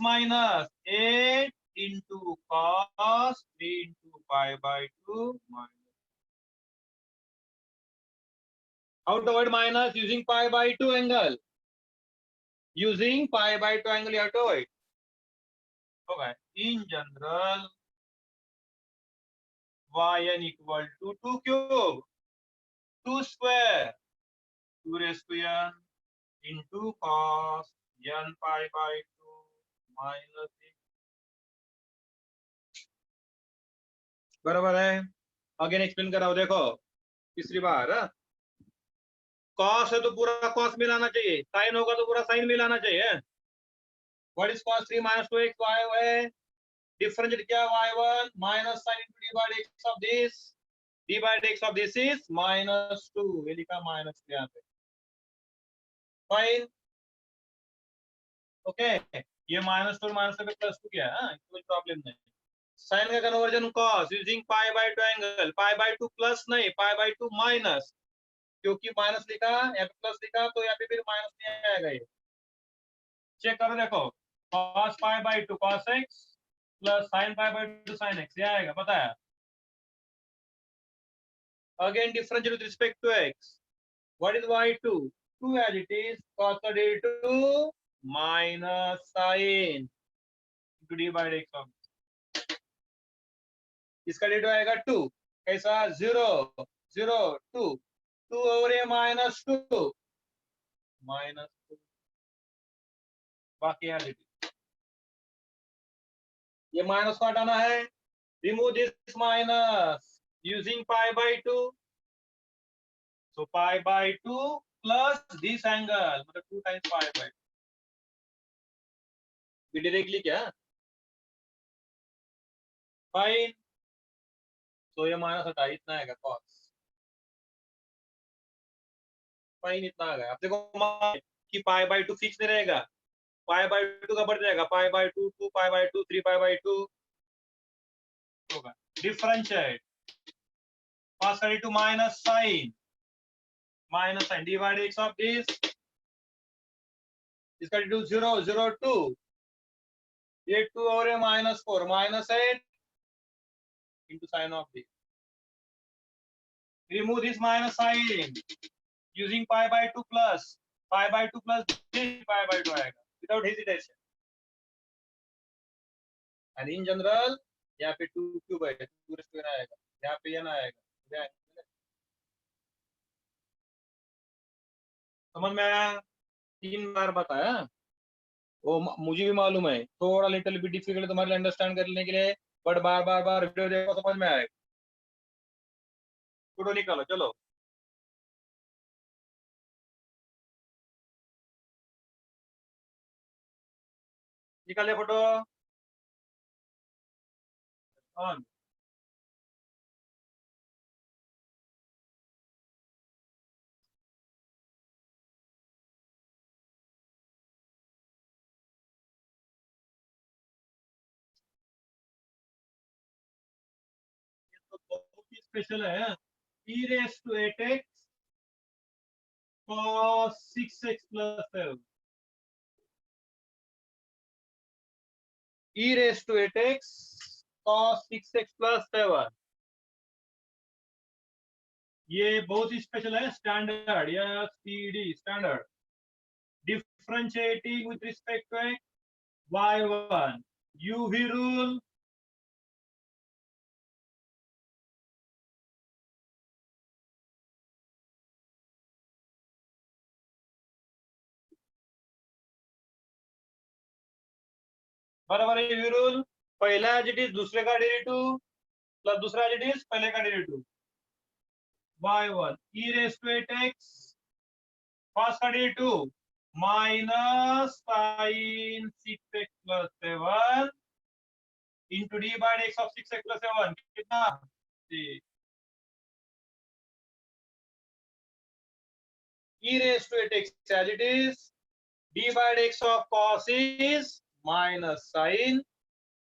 minus 8 into cos 3 into pi by 2 minus how to avoid minus using pi by 2 angle you have to avoid okay in general yn equal to 2 cube 2 square 2 raised to n into cos n pi by 2 minus 6. बराबर है. Again explain कराओ. देखो तीसरी बार. Cos है तो पूरा cos मिलाना चाहिए, साइन होगा तो पूरा साइन मिलाना चाहिए. What is cos 3 minus 2x y है. डिफरेंशिएट किया y1 minus sin into d by dx of this. d by dx of this is -2. ये लिखा -2 यहाँ पे. फाइन. ओके. ये -2 पे +2 किया है, कोई प्रॉब्लम नहीं. साइन का conversion cos using pi by 2 angle. Pi by 2 plus नहीं, पाई बाय 2 माइनस, क्योंकि माइनस लिखा यहाँ पे प्लस लिखा तो यहाँ पे फिर माइनस नहीं आएगा. ये चेक करो. देखो cos pi by 2 cos x plus sin pi by 2 sin x, ये आएगा. पता है. Again differentiate with respect to x. What is y2? 2 as it is cos 32 minus sin into d by dx of. इसका date आएगा 2. कैसा? 0 0 2 2 over a minus 2 minus 2. बाकी है. ये माइनस को हटाना है. Remove this minus using pi by 2. So pi by 2 plus this angle, मतलब 2 टाइम्स पाई बाय 2. डायरेक्टली क्या? फाइन. तो ये माइनस हटा, इतना आएगा cos. फाइन, इतना आ गया. अब देखो कि पाई बाय 2 फिक्स नहीं रहेगा. पाई बाय 2 का बढ़ जाएगा. पाई by 2 2 pi by 2 3 pi by 2 होगा. Differentiate cos 32 minus sin d by dx of this is equal to 0 0 2. ये 2 और a minus 4 minus 8 into sin of this. Remove this minus sign using pi by 2 plus this pi by 2 आएगा without hesitation. And in general यहाँ पे 2 cube है, 2 raised to n आएगा. यहाँ पे n आएगा. समझ में आया? 3 बार बताया. वो मुझे भी मालूम है, थोड़ा लिटिल बिट डिफिकल्ट तुम्हारे लिए अंडरस्टैंड करने के लिए, बट बार बार वीडियो देखो, समझ में आएगा. फोटो निकालो. चलो निकाले फोटो. ऑन. तो बहुत ही स्पेशल है. e raised to 8x cos 6x plus 7. e raised to 8x cos 6x plus 7. ये बहुत ही स्पेशल है. स्टैंडर्ड या speedy standard. Differentiating with respect to y1 uv rule. बराबर है. uv rule. पहला एज इट इज दूसरे का डेरिवेटिव प्लस दूसरा एज इट इज पहले का derivative. y1 e raised to 8x cos का derivative minus sin 6x plus 7 into d by dx of 6x plus 7. कितना? e raised to 8x as it is. d by dx of cos is minus sin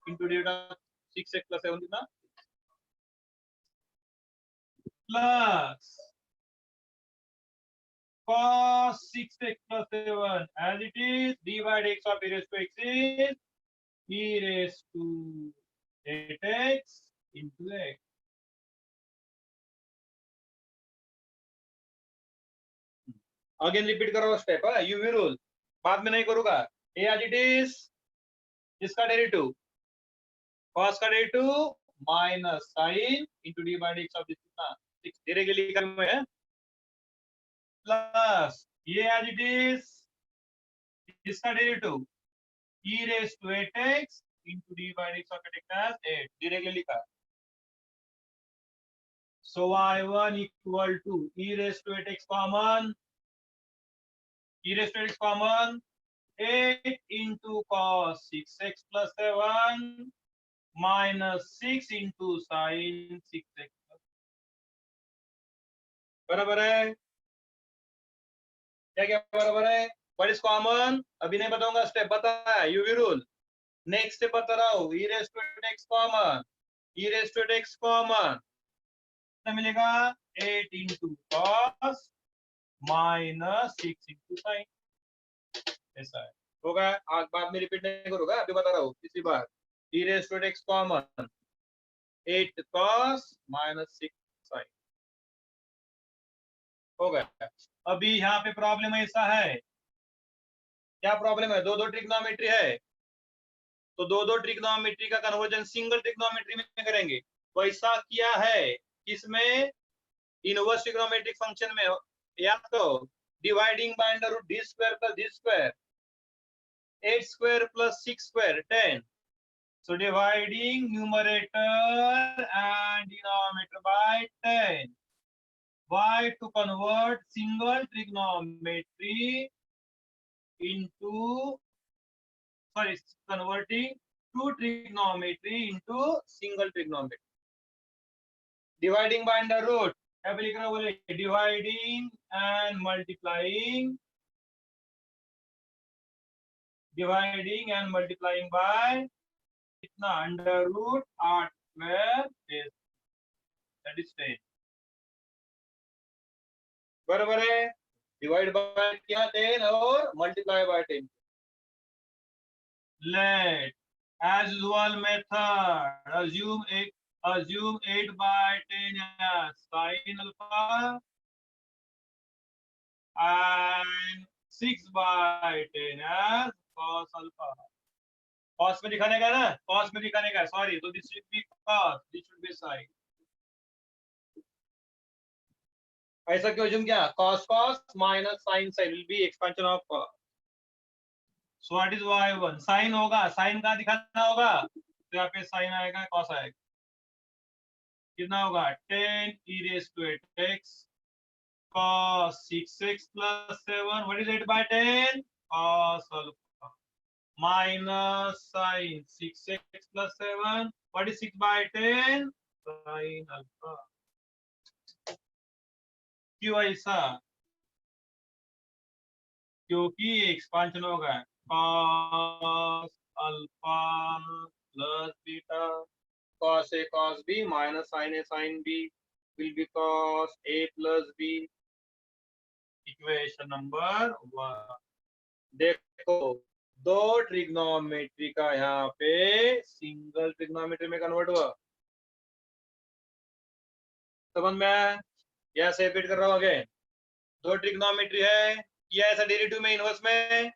into d of 6x plus 7 कितना? Plus cos 6x plus 7 as it is. d by dx of e raised to x is e raised to 8x into x. Again repeat करो step. UV rule बाद में नहीं करूंगा. ए as it is इसका derivative cos का derivative minus sine into D by D x of this कितना 6 directly लिखा है प्लस ये एज इट इज इसका derivative e raised to 8x into d by dx of x as 8 directly लिखा. So y1 equal to e raised to 8x common, e raised to 8x common, 8 into cos 6x plus 7 minus 6 into sin 6x. बराबर है क्या क्या बराबर है. What is common? अभी नहीं बताऊंगा, स्टेप बताया यूवी रूल. नेक्स्ट स्टेप बता रहा हूँ. e raised to 8x common, e raised to 8x common कितना मिलेगा 8 into cos minus 6 into sin. ऐसा है होगा. आज बाद में रिपीट नहीं करूंगा, अभी बता रहा हूँ तीसरी बार. e raised to 8x common 8 cos minus 6 sin हो गया. अभी यहाँ पे प्रॉब्लम ऐसा है. क्या प्रॉब्लम है? दो ट्रिग्नोमेट्री है, तो दो ट्रिग्नोमेट्री का कन्वर्जन सिंगल ट्रिग्नोमेट्री में करेंगे. तो ऐसा किया है किसमें? इनवर्स ट्रिग्नोमेट्रिक फंक्शन में. याद करो dividing by under root D square plus D square 8 square plus 6 square 10. So dividing numerator and denominator by 10. Why? To convert single trigonometry into, sorry, converting two trigonometry into single trigonometry. Dividing by under root. Dividing and multiplying. Dividing and multiplying by कितना under root 8 square that is 10. बराबर है. Divide by किया 10 और multiply by 10. Let as usual method assume 8 by 10 as sin alpha and 6 by 10 as cos alpha. Cos में दिखाने का ना, cos में दिखाने का. सॉरी, तो this should be cos, this should be sine. ऐसा क्यों अज्यूम किया? Cos cos minus sine sine will be expansion of cos. So what is y1? Sine होगा, साइन का दिखाना होगा तो यहाँ पे साइन आएगा, कॉस आएगा. कितना होगा 10 e raised to 8x cos 6x plus 7. What is 8 by 10? Cos alpha minus sin 6x plus 7. What is 6 by 10? Sin alpha. क्यों ऐसा? क्योंकि एक्सपांशन होगा cos alpha plus beta. Cos A cos B minus sin A sin B will be cos A plus B. Equation number 1. देखो दो trigonometry का यहाँ पे single trigonometry में कन्वर्ट हुआ. समझ में? यह सेपरेट कर रहा हूँ अगेन. दो ट्रिग्नोमेट्री है, किया ऐसा डेरिवेटिव में इनवर्स में.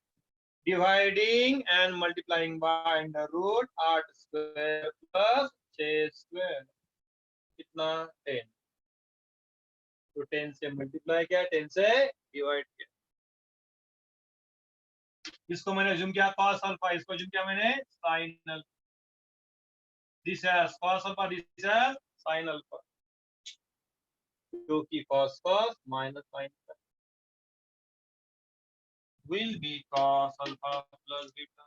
Dividing and multiplying by under root 8 square plus 6 square कितना 10. तो 10 से मल्टीप्लाई किया, 10 से डिवाइड किया. इसको मैंने अज्यूम किया cos अल्फा, इसको अज्यूम किया मैंने sin alpha. This is cos alpha, this is sin alpha, जो कि cos cos minus sin will be cos alpha plus beta.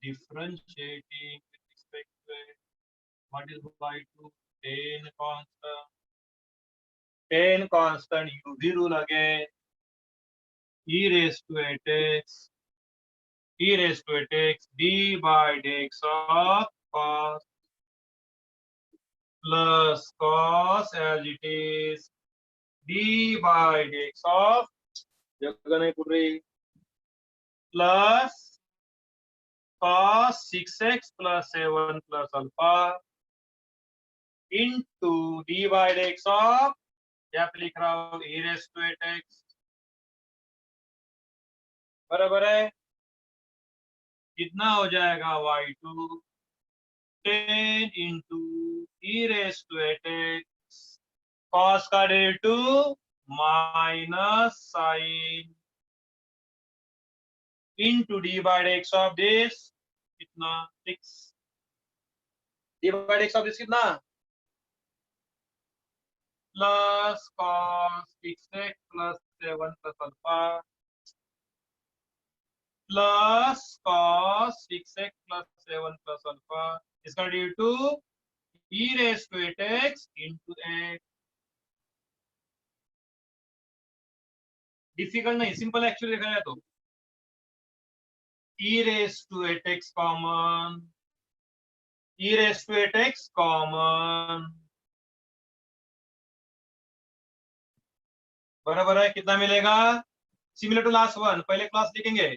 Differentiating with respect to what is y2? 10 constant. 10 constant UV rule again. E raised to 8x. E raised to 8x d by dx of cos plus cos as it is d by dx of plus cos 6x plus 7 plus alpha into d by dx of यहाँ पे लिख रहा हूँ e raised to 8x. बराबर है. कितना हो जाएगा y2 10 into E raise to eight X cos का derivative minus sine into D by X of this कितना 6 D by X of this कितना plus cos 6x plus 7 plus alpha plus cos 6x plus 7 plus alpha इसका derivative e raise to 8x into X difficult नहीं simple actually देखा जाए तो e raise to 8x common e raise to 8x common बराबर है कितना मिलेगा similar to last one पहले क्लास लिखेंगे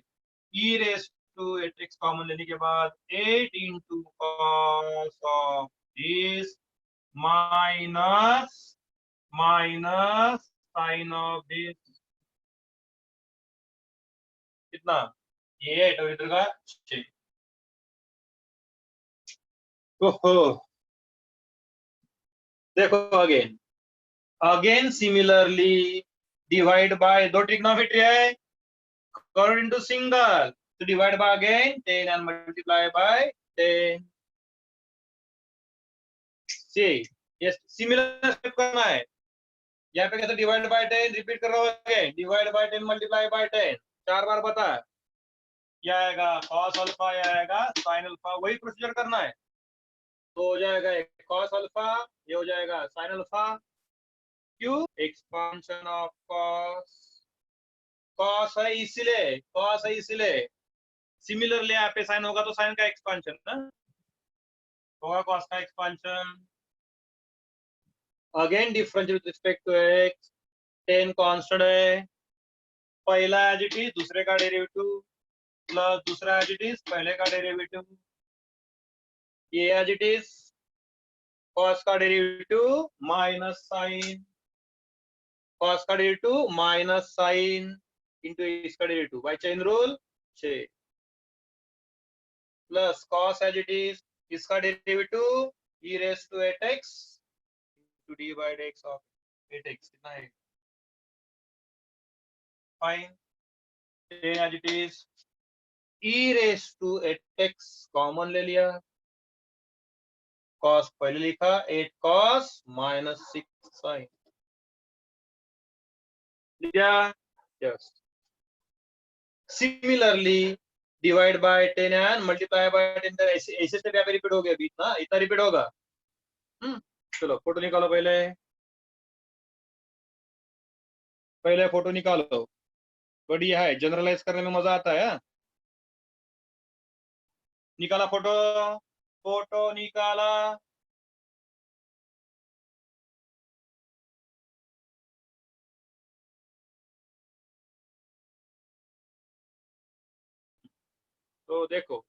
e raise to 8x common लेने के बाद 8 into cos of this minus minus sine of this कितना ये 8 और इधर का 6 ओहो देखो again again similarly divide by दो ट्रिग्नोमेट्री है कन्वर्ट इनटू सिंगल तो divide by again 10 and multiply by 10 see ये सिमिलर स्टेप करना है यहाँ पे कैसे डिवाइड बाय 10 रिपीट कर रहा हूँ again divide by 10 multiply by 10 चार बार बता क्या आएगा cos अल्फा आएगा sin अल्फा वही प्रोसीजर करना है तो हो जाएगा cos अल्फा ये हो जाएगा sin अल्फा क्यों एक्सपांशन ऑफ cos है इसीलिए सिमिलरली यहाँ पे साइन होगा तो साइन का एक्सपांशन ना होगा cos का expansion again difference with respect to x 10 constant है पहला एज इट इज दूसरे का डेरिवेटिव प्लस दूसरा एज इट इज पहले का डेरिवेटिव ये एज इट इज cos का डेरिवेटिव माइनस साइन cos का डेरिवेटिव माइनस साइन इंटू इसका derivative by chain rule 6 plus cos as it is इसका derivative e raise to 8x into D by x of 8x कितना है fine 10 as it is e raise to 8x common ले लिया cos पहले लिखा 8 cos minus 6 sine लिया yes similarly divide by 10 and multiply by 10 ऐसे step यहाँ पे रिपीट हो गया बीच ना इतना रिपीट होगा चलो फोटो निकालो पहले फोटो निकालो बढ़िया है जनरलाइज करने में मजा आता है निकाला फोटो निकाला तो देखो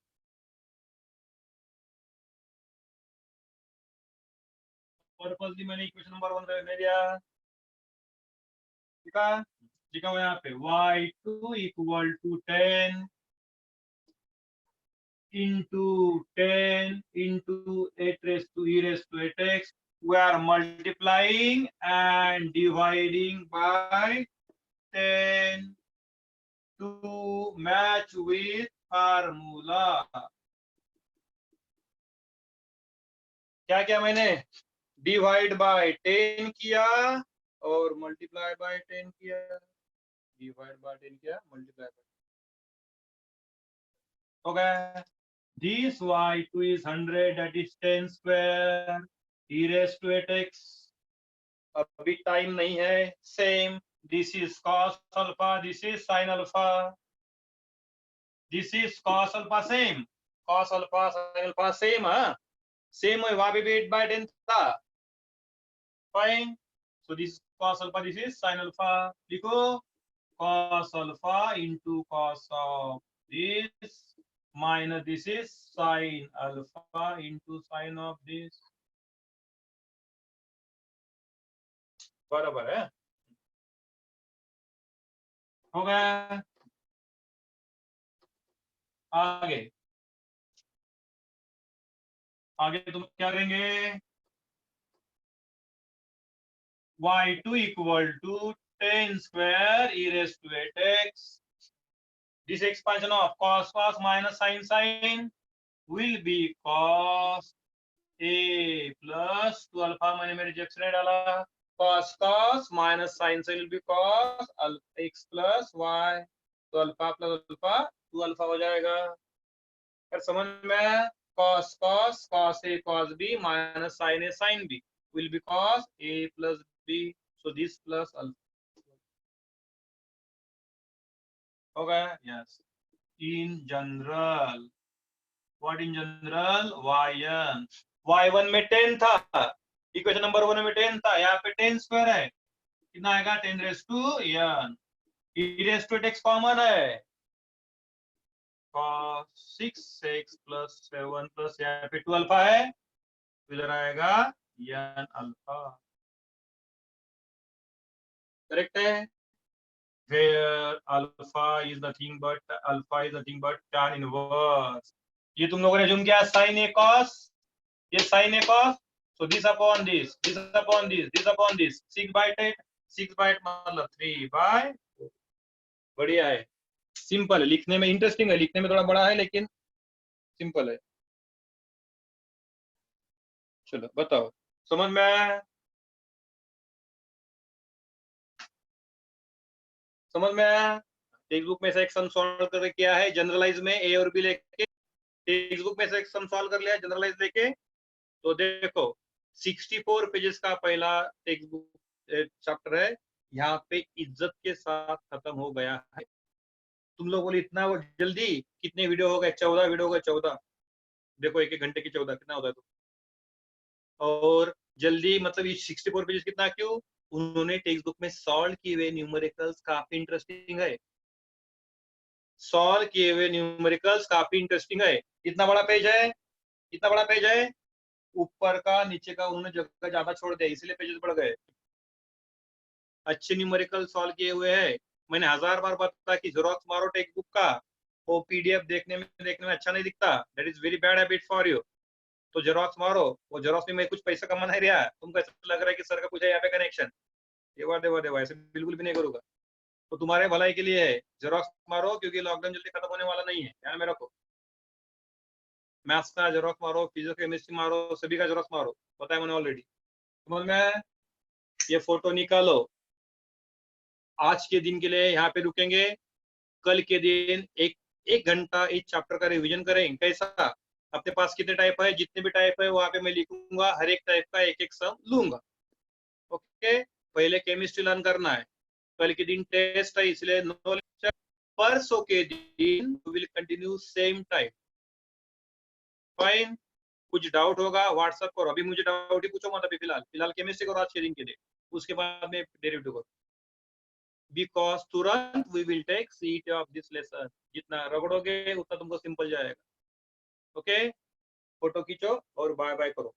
पर्पसली मैंने इक्वेशन नंबर 1 ले लिया ठीक है लिखा हुआ यहाँ पे y2 equal to 10 into 10 into 8 raised to e raised to 8x we are multiplying and dividing by 10 to match with formula क्या क्या मैंने डिवाइड बाय 10 किया और मल्टीप्लाई बाय 10 किया डिवाइड बाय 10 किया मल्टीप्लाई बाय हो गया this y2 is 100 that is 10 square e raised to 8x अभी टाइम नहीं है same this is cos alpha this is sin alpha this is cos alpha same cos alpha sin alpha same same है वहां पे भी 8 by 10 था fine so this is cos alpha this is sin alpha लिखो cos alpha into cos of this minus this is sin alpha into sin of this बराबर है हो गया आगे आगे तुम क्या करेंगे, y2 equal to 10 square e raised to 8x. This expansion of cos minus sin will be cos a plus 2 alpha. मैंने मेरे जेक्स ने डाला cos minus sin will be cos x plus y, तो अल्फा प्लस अल्फा 2 अल्फा हो जाएगा। फिर समझ में, cos a cos b minus sin a sin b will be cos a plus b, so this plus alpha हो गया। Yes, in general, what in general, y1 में 10 था, इक्वेशन नंबर 1 में 10 था, यहाँ पे 10 स्क्वायर है, कितना आएगा 10 raise to n, e raise to x common है, cos 6x plus 7 प्लस यहाँ पे 2 अल्फा है, इधर आएगा n अल्फा, करेक्ट है। where alpha is nothing but tan inverse, ये तुम लोगों ने जूम किया sin a cos, ये sin a cos, so this upon this, this upon this, this upon this, 6/8, 6/8 मतलब 3/4, बढ़िया है, सिंपल है, लिखने में इंटरेस्टिंग है, लिखने में थोड़ा बड़ा है लेकिन सिंपल है। चलो बताओ, समझ में, समझ में आया। टेक्स्ट बुक में से एक सम सॉल्व करके किया है जनरलाइज में, ए और बी लेके, टेक्स्ट बुक में से एक सम सॉल्व कर लिया जनरलाइज लेके, तो देखो 64 पेजेस का पहला टेक्स्ट बुक चैप्टर है, यहाँ पे इज्जत के साथ खत्म हो गया है। तुम लोग बोले इतना वो जल्दी, कितने वीडियो हो गए, 14 वीडियो हो गए, 14, देखो एक घंटे की 14 कितना होता है, तो और जल्दी मतलब ये 64 पेजेस कितना, क्यों, उन्होंने टेक्स्ट बुक में सॉल्व किए हुए न्यूमेरिकल्स काफी इंटरेस्टिंग है, सॉल्व किए हुए न्यूमेरिकल्स काफी इंटरेस्टिंग है। इतना बड़ा पेज है, इतना बड़ा पेज है, ऊपर का नीचे का उन्होंने जगह ज्यादा छोड़ दिया, इसलिए पेजेस बढ़ गए। अच्छे न्यूमेरिकल सॉल्व किए हुए हैं, मैंने 1000 बार बताया कि जेरोक्स मारो टेक्स्ट बुक का, वो पीडीएफ देखने में अच्छा नहीं दिखता, that is very bad habit for you, तो जेरोक्स मारो, वो जेरोक्स में मैं कुछ पैसा कमा नहीं रहा, तुमको ऐसा लग रहा है कि सर का कुछ है यहाँ पे कनेक्शन, देवा देवा देवा, ऐसे बिल्कुल भी नहीं करूंगा, तो तुम्हारे भलाई के लिए है, जेरोक्स मारो, क्योंकि लॉकडाउन जल्दी खत्म होने वाला नहीं है, ध्यान में रखो, मैथ्स का जेरोक्स मारो, फिजिक्स केमिस्ट्री मारो, सभी का जेरोक्स मारो, बताया मैंने ऑलरेडी, समझ में। ये फोटो निकालो, आज के दिन के लिए यहाँ पे रुकेंगे, कल के दिन एक एक घंटा इस चैप्टर का रिवीजन करेंगे, कैसा, अपने पास कितने टाइप है, जितने भी टाइप है वहां पे मैं लिखूंगा, हर एक टाइप का एक एक सम लूंगा, ओके। पहले केमिस्ट्री लर्न करना है, कल के दिन टेस्ट है, इसलिए नो लेक्चर, परसों के दिन will continue same time, fine. कुछ डाउट होगा व्हाट्सएप करो, अभी मुझे डाउट ही पूछो मत, अभी फिलहाल फिलहाल केमिस्ट्री करो आज के दिन के लिए, उसके बाद में डेरिवेटिव करो, बिकॉज तुरंत we will take seat of this lesson, जितना रगड़ोगे उतना तुमको सिंपल जाएगा, ओके। फोटो खींचो और बाय बाय करो।